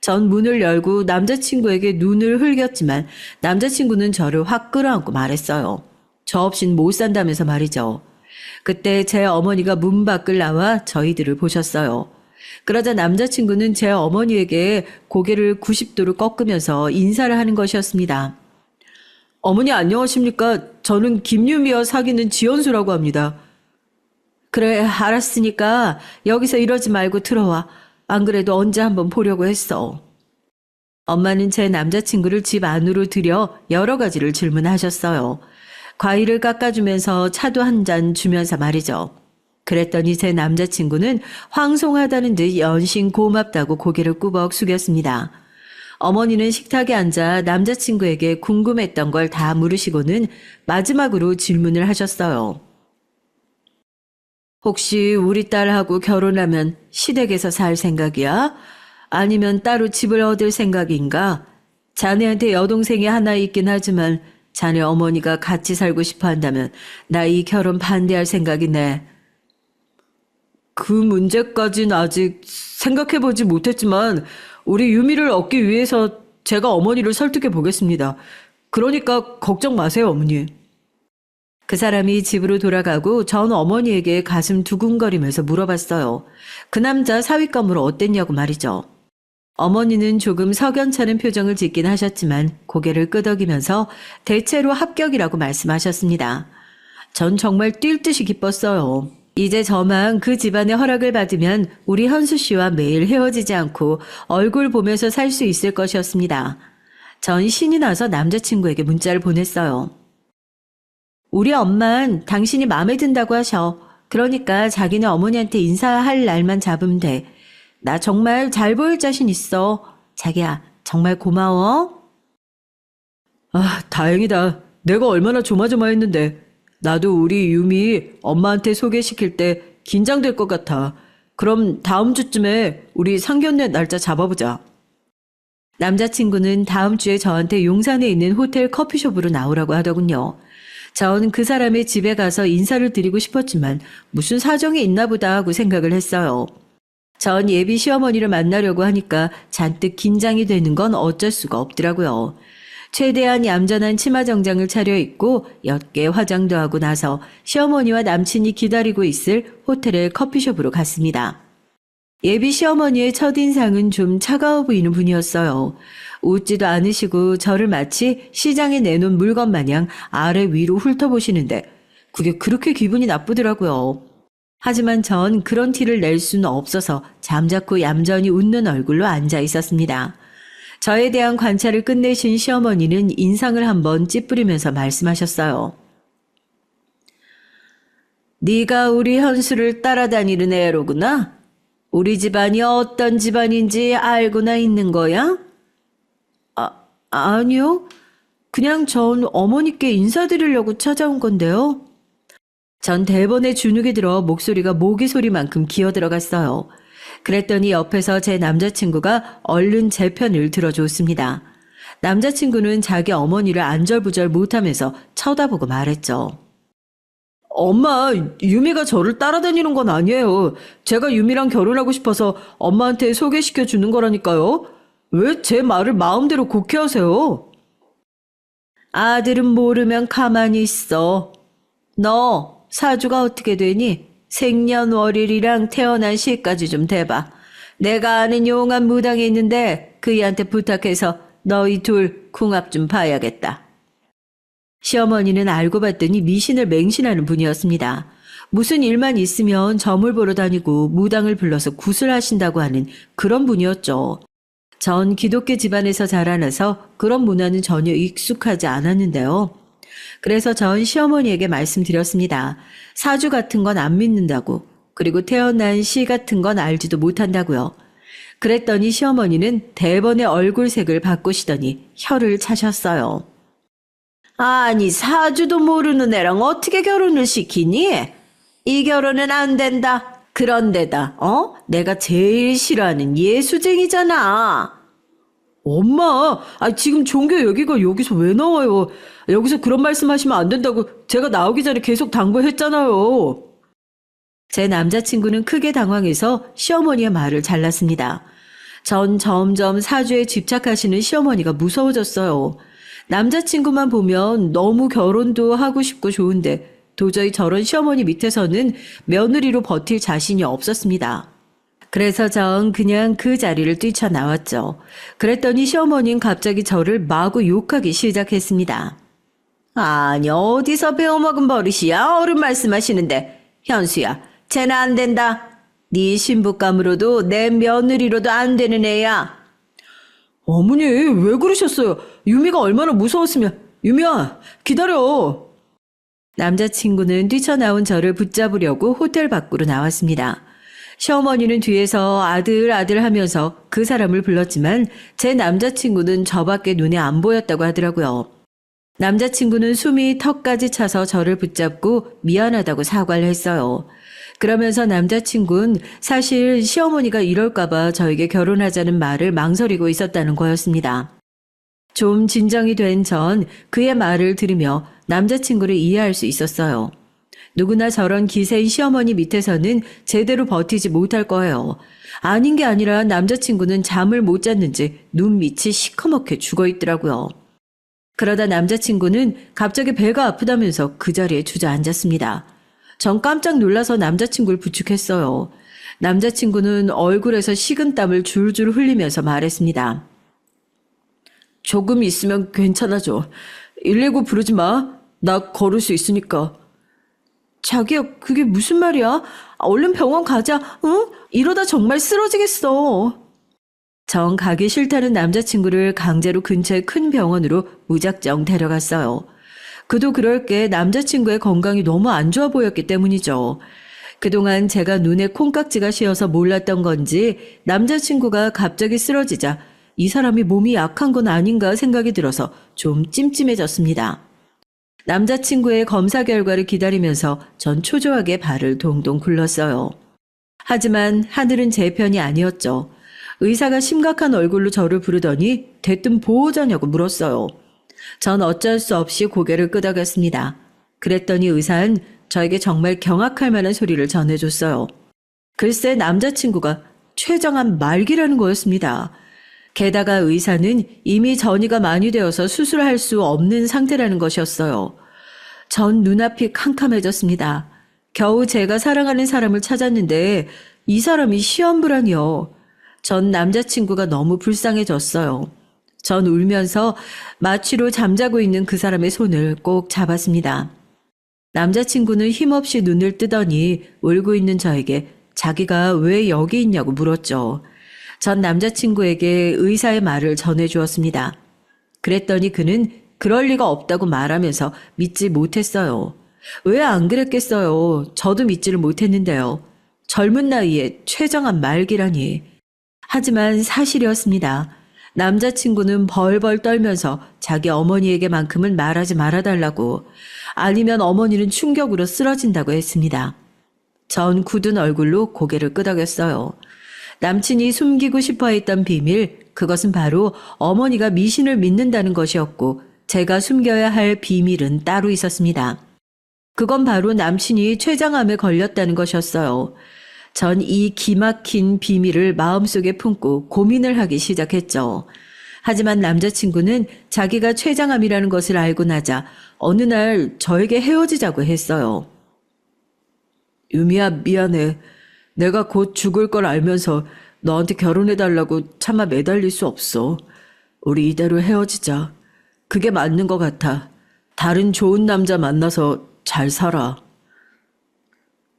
전 문을 열고 남자친구에게 눈을 흘겼지만 남자친구는 저를 확 끌어안고 말했어요. 저 없인 못 산다면서 말이죠. 그때 제 어머니가 문 밖을 나와 저희들을 보셨어요. 그러자 남자친구는 제 어머니에게 고개를 90도로 꺾으면서 인사를 하는 것이었습니다. 어머니 안녕하십니까? 저는 김유미와 사귀는 지연수라고 합니다. 그래 알았으니까 여기서 이러지 말고 들어와. 안 그래도 언제 한번 보려고 했어. 엄마는 제 남자친구를 집 안으로 들여 여러 가지를 질문하셨어요. 과일을 깎아주면서 차도 한 잔 주면서 말이죠. 그랬더니 제 남자친구는 황송하다는 듯 연신 고맙다고 고개를 꾸벅 숙였습니다. 어머니는 식탁에 앉아 남자친구에게 궁금했던 걸 다 물으시고는 마지막으로 질문을 하셨어요. 혹시 우리 딸하고 결혼하면 시댁에서 살 생각이야? 아니면 따로 집을 얻을 생각인가? 자네한테 여동생이 하나 있긴 하지만 자네 어머니가 같이 살고 싶어 한다면 나 이 결혼 반대할 생각이네. 그 문제까진 아직 생각해보지 못했지만 우리 유미를 얻기 위해서 제가 어머니를 설득해 보겠습니다. 그러니까 걱정 마세요, 어머니. 그 사람이 집으로 돌아가고 전 어머니에게 가슴 두근거리면서 물어봤어요. 그 남자 사윗감으로 어땠냐고 말이죠. 어머니는 조금 석연찮은 표정을 짓긴 하셨지만 고개를 끄덕이면서 대체로 합격이라고 말씀하셨습니다. 전 정말 뛸 듯이 기뻤어요. 이제 저만 그 집안의 허락을 받으면 우리 현수 씨와 매일 헤어지지 않고 얼굴 보면서 살 수 있을 것이었습니다. 전 신이 나서 남자친구에게 문자를 보냈어요. 우리 엄만 당신이 마음에 든다고 하셔. 그러니까 자기는 어머니한테 인사할 날만 잡으면 돼. 나 정말 잘 보일 자신 있어. 자기야, 정말 고마워. 다행이다. 내가 얼마나 조마조마했는데. 나도 우리 유미 엄마한테 소개시킬 때 긴장될 것 같아. 그럼 다음 주쯤에 우리 상견례 날짜 잡아보자. 남자친구는 다음 주에 저한테 용산에 있는 호텔 커피숍으로 나오라고 하더군요. 전 그 사람의 집에 가서 인사를 드리고 싶었지만 무슨 사정이 있나 보다 하고 생각을 했어요. 전 예비 시어머니를 만나려고 하니까 잔뜩 긴장이 되는 건 어쩔 수가 없더라고요. 최대한 얌전한 치마 정장을 차려입고 옅게 화장도 하고 나서 시어머니와 남친이 기다리고 있을 호텔의 커피숍으로 갔습니다. 예비 시어머니의 첫인상은 좀 차가워 보이는 분이었어요. 웃지도 않으시고 저를 마치 시장에 내놓은 물건 마냥 아래 위로 훑어보시는데 그게 그렇게 기분이 나쁘더라고요. 하지만 전 그런 티를 낼 수는 없어서 잠자코 얌전히 웃는 얼굴로 앉아 있었습니다. 저에 대한 관찰을 끝내신 시어머니는 인상을 한번 찌푸리면서 말씀하셨어요. 네가 우리 현수를 따라다니는 애로구나. 우리 집안이 어떤 집안인지 알고나 있는 거야? 아니요. 그냥 전 어머니께 인사드리려고 찾아온 건데요. 전 대본에 주눅이 들어 목소리가 모기 소리만큼 기어들어갔어요. 그랬더니 옆에서 제 남자친구가 얼른 제 편을 들어줬습니다. 남자친구는 자기 어머니를 안절부절 못하면서 쳐다보고 말했죠. 엄마, 유미가 저를 따라다니는 건 아니에요. 제가 유미랑 결혼하고 싶어서 엄마한테 소개시켜 주는 거라니까요. 왜 제 말을 마음대로 곡해하세요? 아들은 모르면 가만히 있어. 너 사주가 어떻게 되니? 생년월일이랑 태어난 시까지 좀 대봐. 내가 아는 용한 무당이 있는데 그이한테 부탁해서 너희 둘 궁합 좀 봐야겠다. 시어머니는 알고 봤더니 미신을 맹신하는 분이었습니다. 무슨 일만 있으면 점을 보러 다니고 무당을 불러서 구슬하신다고 하는 그런 분이었죠. 전 기독교 집안에서 자라나서 그런 문화는 전혀 익숙하지 않았는데요. 그래서 전 시어머니에게 말씀드렸습니다. 사주 같은 건 안 믿는다고, 그리고 태어난 시 같은 건 알지도 못한다고요. 그랬더니 시어머니는 대번에 얼굴색을 바꾸시더니 혀를 차셨어요. 아니, 사주도 모르는 애랑 어떻게 결혼을 시키니? 이 결혼은 안 된다. 그런데다, 내가 제일 싫어하는 예수쟁이잖아. 엄마, 지금 종교 얘기가 여기서 왜 나와요? 여기서 그런 말씀 하시면 안 된다고 제가 나오기 전에 계속 당부했잖아요. 제 남자친구는 크게 당황해서 시어머니의 말을 잘랐습니다. 전 점점 사주에 집착하시는 시어머니가 무서워졌어요. 남자친구만 보면 너무 결혼도 하고 싶고 좋은데 도저히 저런 시어머니 밑에서는 며느리로 버틸 자신이 없었습니다. 그래서 전 그냥 그 자리를 뛰쳐나왔죠. 그랬더니 시어머니는 갑자기 저를 마구 욕하기 시작했습니다. 아니, 어디서 배워먹은 버릇이야? 어른 말씀하시는데. 현수야, 쟤는 안 된다. 네 신부감으로도 내 며느리로도 안 되는 애야. 어머니, 왜 그러셨어요? 유미가 얼마나 무서웠으면. 유미야, 기다려. 남자친구는 뛰쳐나온 저를 붙잡으려고 호텔 밖으로 나왔습니다. 시어머니는 뒤에서 아들 하면서 그 사람을 불렀지만 제 남자친구는 저밖에 눈에 안 보였다고 하더라고요. 남자친구는 숨이 턱까지 차서 저를 붙잡고 미안하다고 사과를 했어요. 그러면서 남자친구는 사실 시어머니가 이럴까봐 저에게 결혼하자는 말을 망설이고 있었다는 거였습니다. 좀 진정이 된 전 그의 말을 들으며 남자친구를 이해할 수 있었어요. 누구나 저런 기세인 시어머니 밑에서는 제대로 버티지 못할 거예요. 아닌 게 아니라 남자친구는 잠을 못 잤는지 눈밑이 시커멓게 죽어있더라고요. 그러다 남자친구는 갑자기 배가 아프다면서 그 자리에 주저앉았습니다. 전 깜짝 놀라서 남자친구를 부축했어요. 남자친구는 얼굴에서 식은땀을 줄줄 흘리면서 말했습니다. 조금 있으면 괜찮아져. 119 부르지 마. 나 걸을 수 있으니까. 자기야, 그게 무슨 말이야? 얼른 병원 가자. 응? 이러다 정말 쓰러지겠어. 정 가기 싫다는 남자친구를 강제로 근처의 큰 병원으로 무작정 데려갔어요. 그도 그럴 게 남자친구의 건강이 너무 안 좋아 보였기 때문이죠. 그동안 제가 눈에 콩깍지가 씌어서 몰랐던 건지 남자친구가 갑자기 쓰러지자 이 사람이 몸이 약한 건 아닌가 생각이 들어서 좀 찜찜해졌습니다. 남자친구의 검사 결과를 기다리면서 전 초조하게 발을 동동 굴렀어요. 하지만 하늘은 제 편이 아니었죠. 의사가 심각한 얼굴로 저를 부르더니 대뜸 보호자냐고 물었어요. 전 어쩔 수 없이 고개를 끄덕였습니다. 그랬더니 의사는 저에게 정말 경악할 만한 소리를 전해줬어요. 글쎄 남자친구가 췌장암 말기라는 거였습니다. 게다가 의사는 이미 전이가 많이 되어서 수술할 수 없는 상태라는 것이었어요. 전 눈앞이 캄캄해졌습니다. 겨우 제가 사랑하는 사람을 찾았는데 이 사람이 시험불안이요. 전 남자친구가 너무 불쌍해졌어요. 전 울면서 마취로 잠자고 있는 그 사람의 손을 꼭 잡았습니다. 남자친구는 힘없이 눈을 뜨더니 울고 있는 저에게 자기가 왜 여기 있냐고 물었죠. 전 남자친구에게 의사의 말을 전해주었습니다. 그랬더니 그는 그럴 리가 없다고 말하면서 믿지 못했어요. 왜 안 그랬겠어요. 저도 믿지를 못했는데요. 젊은 나이에 최정한 말기라니. 하지만 사실이었습니다. 남자친구는 벌벌 떨면서 자기 어머니에게만큼은 말하지 말아달라고, 아니면 어머니는 충격으로 쓰러진다고 했습니다. 전 굳은 얼굴로 고개를 끄덕였어요. 남친이 숨기고 싶어 했던 비밀, 그것은 바로 어머니가 미신을 믿는다는 것이었고 제가 숨겨야 할 비밀은 따로 있었습니다. 그건 바로 남친이 췌장암에 걸렸다는 것이었어요. 전 이 기막힌 비밀을 마음속에 품고 고민을 하기 시작했죠. 하지만 남자친구는 자기가 췌장암이라는 것을 알고 나자 어느 날 저에게 헤어지자고 했어요. 유미야, 미안해. 내가 곧 죽을 걸 알면서 너한테 결혼해달라고 차마 매달릴 수 없어. 우리 이대로 헤어지자. 그게 맞는 것 같아. 다른 좋은 남자 만나서 잘 살아.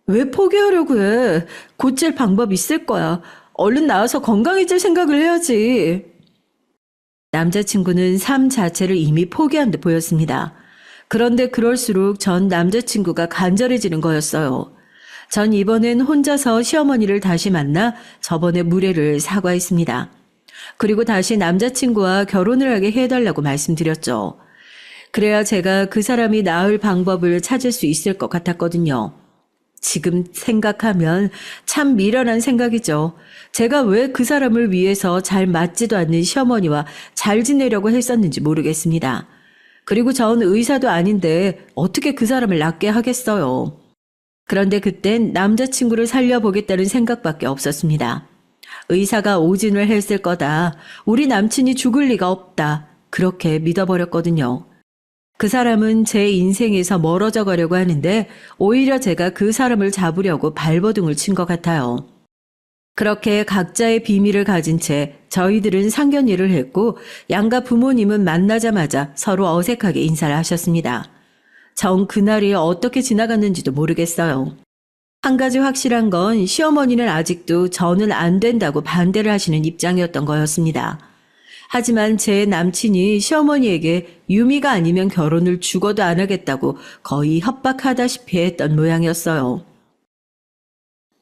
왜 포기하려고 해? 고칠 방법 있을 거야. 얼른 나와서 건강해질 생각을 해야지. 남자친구는 삶 자체를 이미 포기한 듯 보였습니다. 그런데 그럴수록 전 남자친구가 간절해지는 거였어요. 전 이번엔 혼자서 시어머니를 다시 만나 저번에 무례를 사과했습니다. 그리고 다시 남자친구와 결혼을 하게 해달라고 말씀드렸죠. 그래야 제가 그 사람이 나을 방법을 찾을 수 있을 것 같았거든요. 지금 생각하면 참 미련한 생각이죠. 제가 왜 그 사람을 위해서 잘 맞지도 않는 시어머니와 잘 지내려고 했었는지 모르겠습니다. 그리고 전 의사도 아닌데 어떻게 그 사람을 낫게 하겠어요. 그런데 그땐 남자친구를 살려보겠다는 생각밖에 없었습니다. 의사가 오진을 했을 거다. 우리 남친이 죽을 리가 없다. 그렇게 믿어버렸거든요. 그 사람은 제 인생에서 멀어져 가려고 하는데 오히려 제가 그 사람을 잡으려고 발버둥을 친 것 같아요. 그렇게 각자의 비밀을 가진 채 저희들은 상견례를 했고 양가 부모님은 만나자마자 서로 어색하게 인사를 하셨습니다. 전 그날이 어떻게 지나갔는지도 모르겠어요. 한 가지 확실한 건 시어머니는 아직도 저는 안 된다고 반대를 하시는 입장이었던 거였습니다. 하지만 제 남친이 시어머니에게 유미가 아니면 결혼을 죽어도 안 하겠다고 거의 협박하다시피 했던 모양이었어요.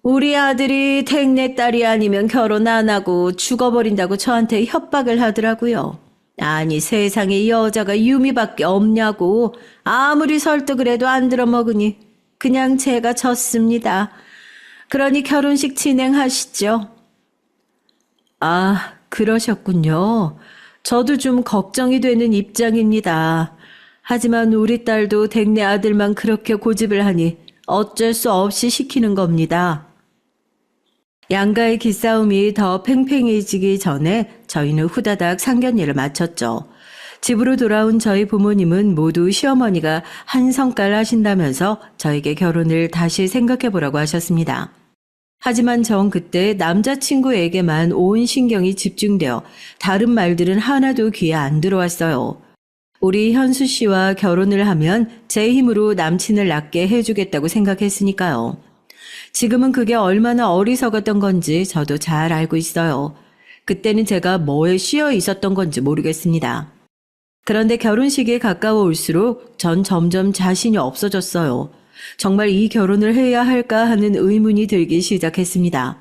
우리 아들이 택내 딸이 아니면 결혼 안 하고 죽어버린다고 저한테 협박을 하더라고요. 아니 세상에 여자가 유미밖에 없냐고. 아무리 설득을 해도 안 들어먹으니 그냥 제가 졌습니다. 그러니 결혼식 진행하시죠. 아, 그러셨군요. 저도 좀 걱정이 되는 입장입니다. 하지만 우리 딸도 댁내 아들만 그렇게 고집을 하니 어쩔 수 없이 시키는 겁니다. 양가의 기싸움이 더 팽팽해지기 전에 저희는 후다닥 상견례를 마쳤죠. 집으로 돌아온 저희 부모님은 모두 시어머니가 한 성깔 하신다면서 저에게 결혼을 다시 생각해보라고 하셨습니다. 하지만 전 그때 남자친구에게만 온 신경이 집중되어 다른 말들은 하나도 귀에 안 들어왔어요. 우리 현수 씨와 결혼을 하면 제 힘으로 남친을 낳게 해주겠다고 생각했으니까요. 지금은 그게 얼마나 어리석었던 건지 저도 잘 알고 있어요. 그때는 제가 뭐에 씌여 있었던 건지 모르겠습니다. 그런데 결혼식이 가까워올수록 전 점점 자신이 없어졌어요. 정말 이 결혼을 해야 할까 하는 의문이 들기 시작했습니다.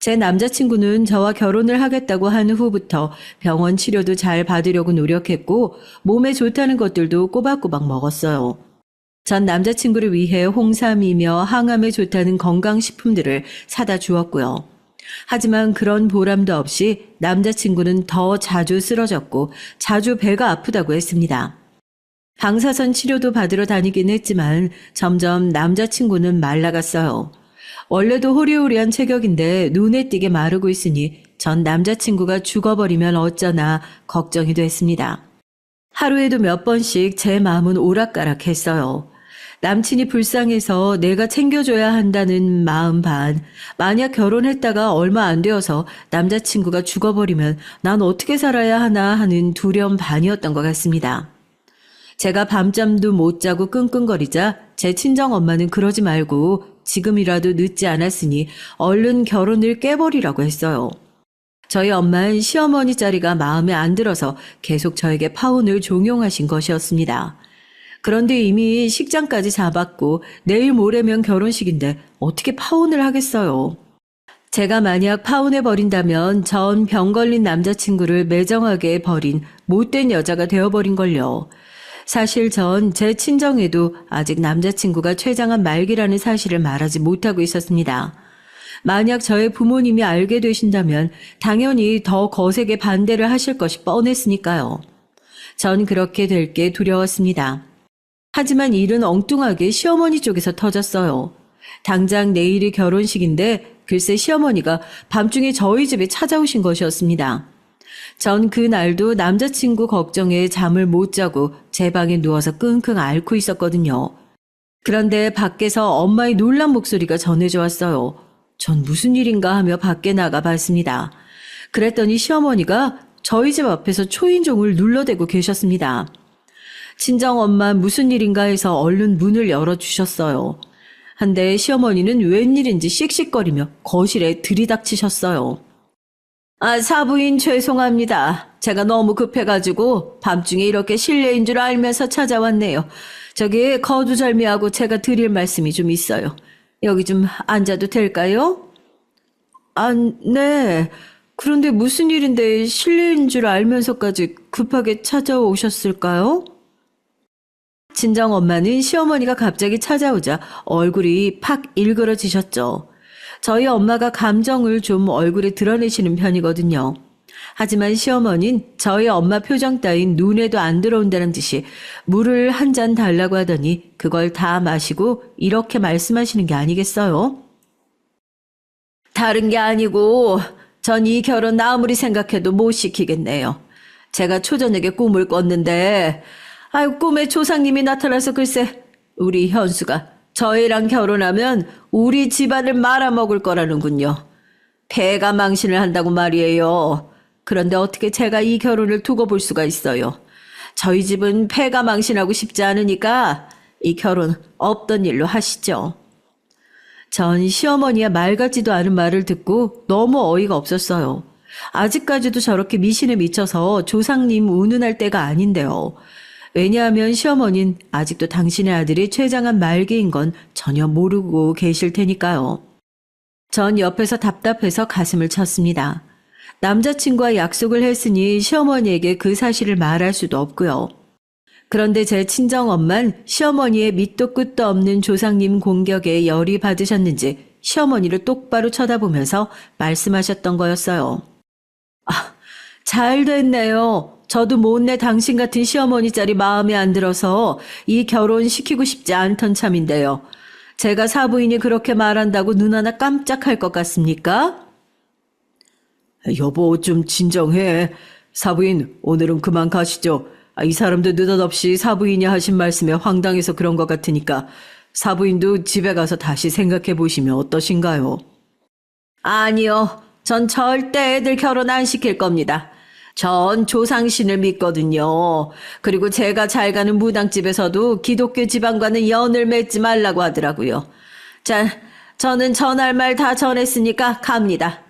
제 남자친구는 저와 결혼을 하겠다고 한 후부터 병원 치료도 잘 받으려고 노력했고 몸에 좋다는 것들도 꼬박꼬박 먹었어요. 전 남자친구를 위해 홍삼이며 항암에 좋다는 건강식품들을 사다 주었고요. 하지만 그런 보람도 없이 남자친구는 더 자주 쓰러졌고 자주 배가 아프다고 했습니다. 방사선 치료도 받으러 다니긴 했지만 점점 남자친구는 말라갔어요. 원래도 호리호리한 체격인데 눈에 띄게 마르고 있으니 전 남자친구가 죽어버리면 어쩌나 걱정이 됐습니다. 하루에도 몇 번씩 제 마음은 오락가락했어요. 남친이 불쌍해서 내가 챙겨줘야 한다는 마음 반, 만약 결혼했다가 얼마 안 되어서 남자친구가 죽어버리면 난 어떻게 살아야 하나 하는 두려움 반이었던 것 같습니다. 제가 밤잠도 못 자고 끙끙거리자 제 친정엄마는 그러지 말고 지금이라도 늦지 않았으니 얼른 결혼을 깨버리라고 했어요. 저희 엄마는 시어머니 자리가 마음에 안 들어서 계속 저에게 파혼을 종용하신 것이었습니다. 그런데 이미 식장까지 잡았고 내일 모레면 결혼식인데 어떻게 파혼을 하겠어요. 제가 만약 파혼해버린다면 전 병 걸린 남자친구를 매정하게 버린 못된 여자가 되어버린걸요. 사실 전 제 친정에도 아직 남자친구가 췌장암 말기라는 사실을 말하지 못하고 있었습니다. 만약 저의 부모님이 알게 되신다면 당연히 더 거세게 반대를 하실 것이 뻔했으니까요. 전 그렇게 될 게 두려웠습니다. 하지만 일은 엉뚱하게 시어머니 쪽에서 터졌어요. 당장 내일이 결혼식인데 글쎄 시어머니가 밤중에 저희 집에 찾아오신 것이었습니다. 전 그날도 남자친구 걱정에 잠을 못 자고 제 방에 누워서 끙끙 앓고 있었거든요. 그런데 밖에서 엄마의 놀란 목소리가 전해져 왔어요. 전 무슨 일인가 하며 밖에 나가 봤습니다. 그랬더니 시어머니가 저희 집 앞에서 초인종을 눌러대고 계셨습니다. 친정엄마 무슨 일인가 해서 얼른 문을 열어주셨어요. 한데 시어머니는 웬일인지 씩씩거리며 거실에 들이닥치셨어요. 사부인 죄송합니다. 제가 너무 급해가지고 밤중에 이렇게 실례인 줄 알면서 찾아왔네요. 저기 거두절미하고 제가 드릴 말씀이 좀 있어요. 여기 좀 앉아도 될까요? 네. 그런데 무슨 일인데 실례인 줄 알면서까지 급하게 찾아오셨을까요? 친정엄마는 시어머니가 갑자기 찾아오자 얼굴이 팍 일그러지셨죠. 저희 엄마가 감정을 좀 얼굴에 드러내시는 편이거든요. 하지만 시어머니는 저희 엄마 표정 따윈 눈에도 안 들어온다는 듯이 물을 한 잔 달라고 하더니 그걸 다 마시고 이렇게 말씀하시는 게 아니겠어요? 다른 게 아니고 전 이 결혼 아무리 생각해도 못 시키겠네요. 제가 초저녁에 꿈을 꿨는데 꿈에 조상님이 나타나서 글쎄 우리 현수가 저희랑 결혼하면 우리 집안을 말아먹을 거라는군요. 폐가 망신을 한다고 말이에요. 그런데 어떻게 제가 이 결혼을 두고 볼 수가 있어요. 저희 집은 폐가 망신하고 싶지 않으니까 이 결혼 없던 일로 하시죠. 전 시어머니의 말 같지도 않은 말을 듣고 너무 어이가 없었어요. 아직까지도 저렇게 미신에 미쳐서 조상님 운운할 때가 아닌데요. 왜냐하면 시어머니는 아직도 당신의 아들이 췌장암 말기인 건 전혀 모르고 계실 테니까요. 전 옆에서 답답해서 가슴을 쳤습니다. 남자친구와 약속을 했으니 시어머니에게 그 사실을 말할 수도 없고요. 그런데 제 친정엄만 시어머니의 밑도 끝도 없는 조상님 공격에 열이 받으셨는지 시어머니를 똑바로 쳐다보면서 말씀하셨던 거였어요. 잘 됐네요. 저도 못내 당신 같은 시어머니 짤이 마음에 안 들어서 이 결혼 시키고 싶지 않던 참인데요. 제가 사부인이 그렇게 말한다고 눈 하나 깜짝할 것 같습니까? 여보 좀 진정해. 사부인 오늘은 그만 가시죠. 이 사람도 느닷없이 사부인이 하신 말씀에 황당해서 그런 것 같으니까 사부인도 집에 가서 다시 생각해 보시면 어떠신가요? 아니요. 전 절대 애들 결혼 안 시킬 겁니다. 전 조상신을 믿거든요. 그리고 제가 잘 가는 무당집에서도 기독교 지방과는 연을 맺지 말라고 하더라고요. 자, 저는 전할 말 다 전했으니까 갑니다.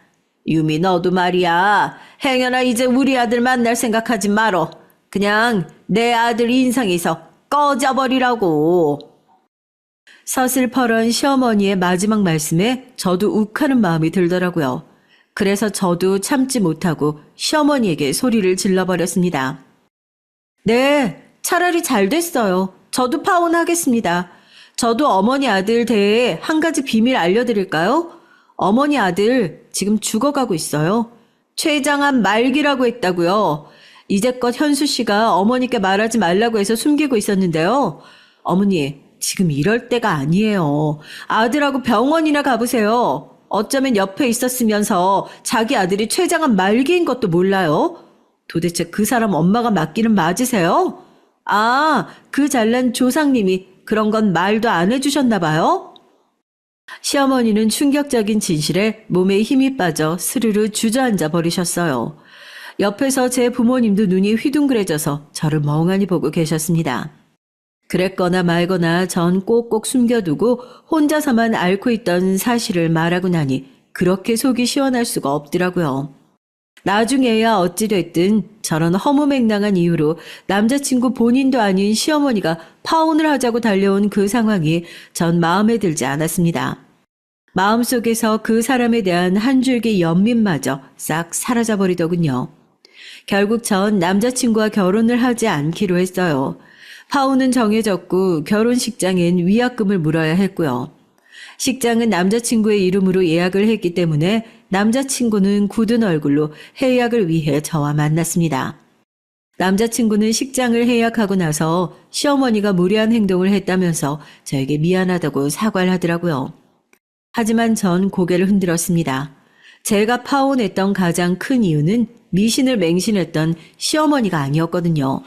유미 너도 말이야. 행여나 이제 우리 아들 만날 생각하지 말어. 그냥 내 아들 인상에서 꺼져버리라고. 서슬퍼런 시어머니의 마지막 말씀에 저도 욱하는 마음이 들더라고요. 그래서 저도 참지 못하고 시어머니에게 소리를 질러버렸습니다. 네, 차라리 잘 됐어요. 저도 파혼하겠습니다. 저도 어머니 아들 대해 한 가지 비밀 알려드릴까요? 어머니 아들 지금 죽어가고 있어요. 췌장암 말기라고 했다고요. 이제껏 현수 씨가 어머니께 말하지 말라고 해서 숨기고 있었는데요. 어머니, 지금 이럴 때가 아니에요. 아들하고 병원이나 가보세요. 어쩌면 옆에 있었으면서 자기 아들이 췌장암 말기인 것도 몰라요. 도대체 그 사람 엄마가 맞기는 맞으세요? 그 잘난 조상님이 그런 건 말도 안 해주셨나 봐요? 시어머니는 충격적인 진실에 몸에 힘이 빠져 스르르 주저앉아 버리셨어요. 옆에서 제 부모님도 눈이 휘둥그레져서 저를 멍하니 보고 계셨습니다. 그랬거나 말거나 전 꼭꼭 숨겨두고 혼자서만 앓고 있던 사실을 말하고 나니 그렇게 속이 시원할 수가 없더라고요. 나중에야 어찌됐든 저런 허무맹랑한 이유로 남자친구 본인도 아닌 시어머니가 파혼을 하자고 달려온 그 상황이 전 마음에 들지 않았습니다. 마음속에서 그 사람에 대한 한 줄기 연민마저 싹 사라져버리더군요. 결국 전 남자친구와 결혼을 하지 않기로 했어요. 파혼은 정해졌고 결혼식장엔 위약금을 물어야 했고요. 식장은 남자친구의 이름으로 예약을 했기 때문에 남자친구는 굳은 얼굴로 해약을 위해 저와 만났습니다. 남자친구는 식장을 해약하고 나서 시어머니가 무례한 행동을 했다면서 저에게 미안하다고 사과를 하더라고요. 하지만 전 고개를 흔들었습니다. 제가 파혼했던 가장 큰 이유는 미신을 맹신했던 시어머니가 아니었거든요.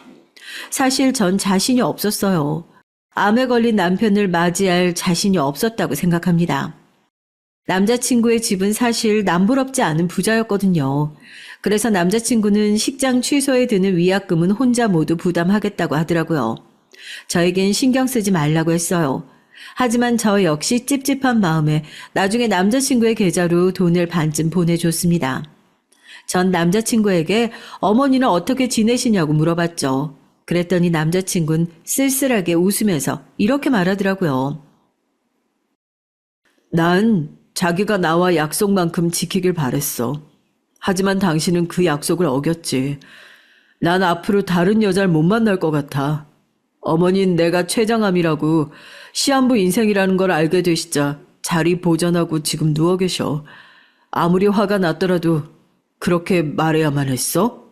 사실 전 자신이 없었어요. 암에 걸린 남편을 맞이할 자신이 없었다고 생각합니다. 남자친구의 집은 사실 남부럽지 않은 부자였거든요. 그래서 남자친구는 식장 취소에 드는 위약금은 혼자 모두 부담하겠다고 하더라고요. 저에겐 신경 쓰지 말라고 했어요. 하지만 저 역시 찝찝한 마음에 나중에 남자친구의 계좌로 돈을 반쯤 보내줬습니다. 전 남자친구에게 어머니는 어떻게 지내시냐고 물어봤죠. 그랬더니 남자친구는 쓸쓸하게 웃으면서 이렇게 말하더라고요. 난 자기가 나와 약속만큼 지키길 바랬어. 하지만 당신은 그 약속을 어겼지. 난 앞으로 다른 여자를 못 만날 것 같아. 어머니는 내가 췌장암이라고 시한부 인생이라는 걸 알게 되시자 자리 보전하고 지금 누워 계셔. 아무리 화가 났더라도 그렇게 말해야만 했어?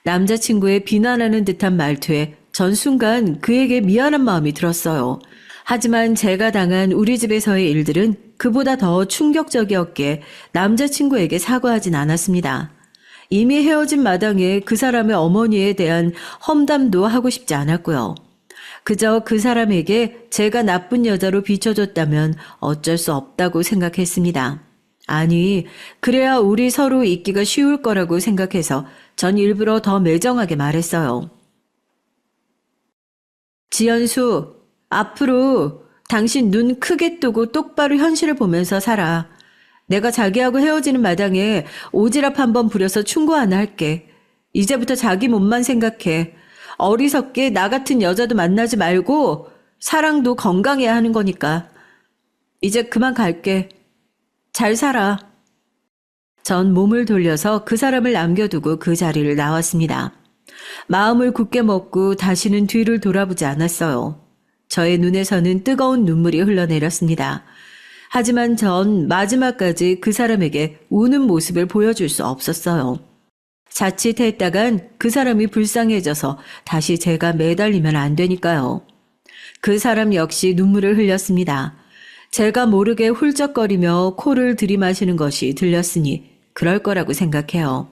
남자친구의 비난하는 듯한 말투에 전 순간 그에게 미안한 마음이 들었어요. 하지만 제가 당한 우리 집에서의 일들은 그보다 더 충격적이었기에 남자친구에게 사과하진 않았습니다. 이미 헤어진 마당에 그 사람의 어머니에 대한 험담도 하고 싶지 않았고요. 그저 그 사람에게 제가 나쁜 여자로 비춰줬다면 어쩔 수 없다고 생각했습니다. 아니, 그래야 우리 서로 있기가 쉬울 거라고 생각해서 전 일부러 더 매정하게 말했어요. 지연수, 앞으로 당신 눈 크게 뜨고 똑바로 현실을 보면서 살아. 내가 자기하고 헤어지는 마당에 오지랖 한번 부려서 충고 하나 할게. 이제부터 자기 몸만 생각해. 어리석게 나 같은 여자도 만나지 말고 사랑도 건강해야 하는 거니까. 이제 그만 갈게. 잘 살아. 전 몸을 돌려서 그 사람을 남겨두고 그 자리를 나왔습니다. 마음을 굳게 먹고 다시는 뒤를 돌아보지 않았어요. 저의 눈에서는 뜨거운 눈물이 흘러내렸습니다. 하지만 전 마지막까지 그 사람에게 우는 모습을 보여줄 수 없었어요. 자칫했다간 그 사람이 불쌍해져서 다시 제가 매달리면 안 되니까요. 그 사람 역시 눈물을 흘렸습니다. 제가 모르게 훌쩍거리며 코를 들이마시는 것이 들렸으니 그럴 거라고 생각해요.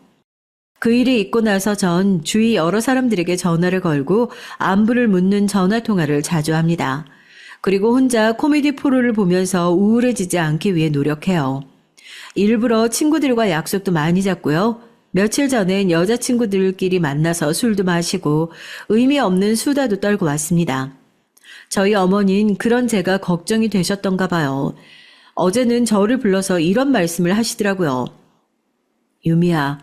그 일이 있고 나서 전 주위 여러 사람들에게 전화를 걸고 안부를 묻는 전화통화를 자주 합니다. 그리고 혼자 코미디 프로를 보면서 우울해지지 않기 위해 노력해요. 일부러 친구들과 약속도 많이 잡고요. 며칠 전엔 여자친구들끼리 만나서 술도 마시고 의미 없는 수다도 떨고 왔습니다. 저희 어머니는 그런 제가 걱정이 되셨던가 봐요. 어제는 저를 불러서 이런 말씀을 하시더라고요. 유미야,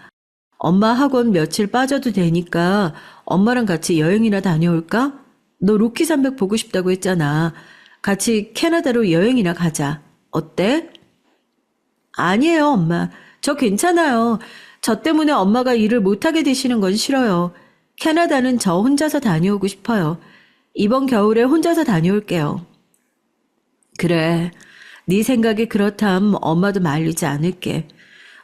엄마 학원 며칠 빠져도 되니까 엄마랑 같이 여행이나 다녀올까? 너 로키 산맥 보고 싶다고 했잖아. 같이 캐나다로 여행이나 가자. 어때? 아니에요, 엄마. 저 괜찮아요. 저 때문에 엄마가 일을 못하게 되시는 건 싫어요. 캐나다는 저 혼자서 다녀오고 싶어요. 이번 겨울에 혼자서 다녀올게요. 그래, 네 생각이 그렇담 엄마도 말리지 않을게.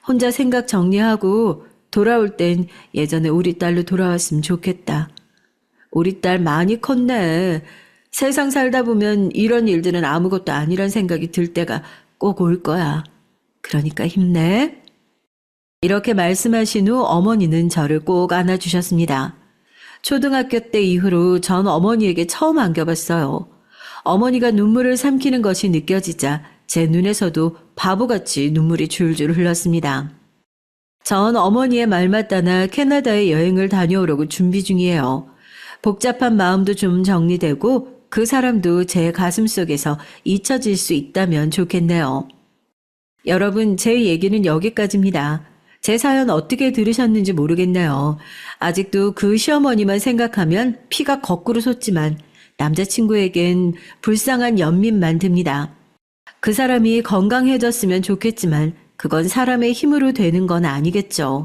혼자 생각 정리하고 돌아올 땐 예전에 우리 딸로 돌아왔으면 좋겠다. 우리 딸 많이 컸네. 세상 살다 보면 이런 일들은 아무것도 아니란 생각이 들 때가 꼭 올 거야. 그러니까 힘내. 이렇게 말씀하신 후 어머니는 저를 꼭 안아주셨습니다. 초등학교 때 이후로 전 어머니에게 처음 안겨봤어요. 어머니가 눈물을 삼키는 것이 느껴지자 제 눈에서도 바보같이 눈물이 줄줄 흘렀습니다. 전 어머니의 말만 따나 캐나다에 여행을 다녀오려고 준비 중이에요. 복잡한 마음도 좀 정리되고 그 사람도 제 가슴 속에서 잊혀질 수 있다면 좋겠네요. 여러분, 제 얘기는 여기까지입니다. 제 사연 어떻게 들으셨는지 모르겠네요. 아직도 그 시어머니만 생각하면 피가 거꾸로 솟지만 남자친구에겐 불쌍한 연민만 듭니다. 그 사람이 건강해졌으면 좋겠지만 그건 사람의 힘으로 되는 건 아니겠죠.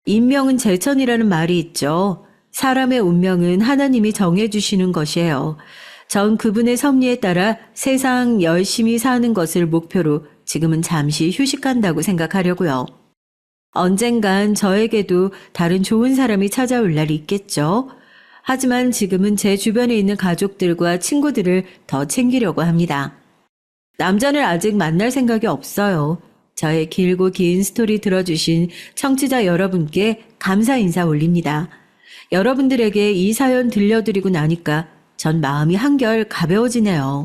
인명은 제천이라는 말이 있죠. 사람의 운명은 하나님이 정해주시는 것이에요. 전 그분의 섭리에 따라 세상 열심히 사는 것을 목표로 지금은 잠시 휴식한다고 생각하려고요. 언젠간 저에게도 다른 좋은 사람이 찾아올 날이 있겠죠. 하지만 지금은 제 주변에 있는 가족들과 친구들을 더 챙기려고 합니다. 남자는 아직 만날 생각이 없어요. 저의 길고 긴 스토리 들어주신 청취자 여러분께 감사 인사 올립니다. 여러분들에게 이 사연 들려드리고 나니까 전 마음이 한결 가벼워지네요.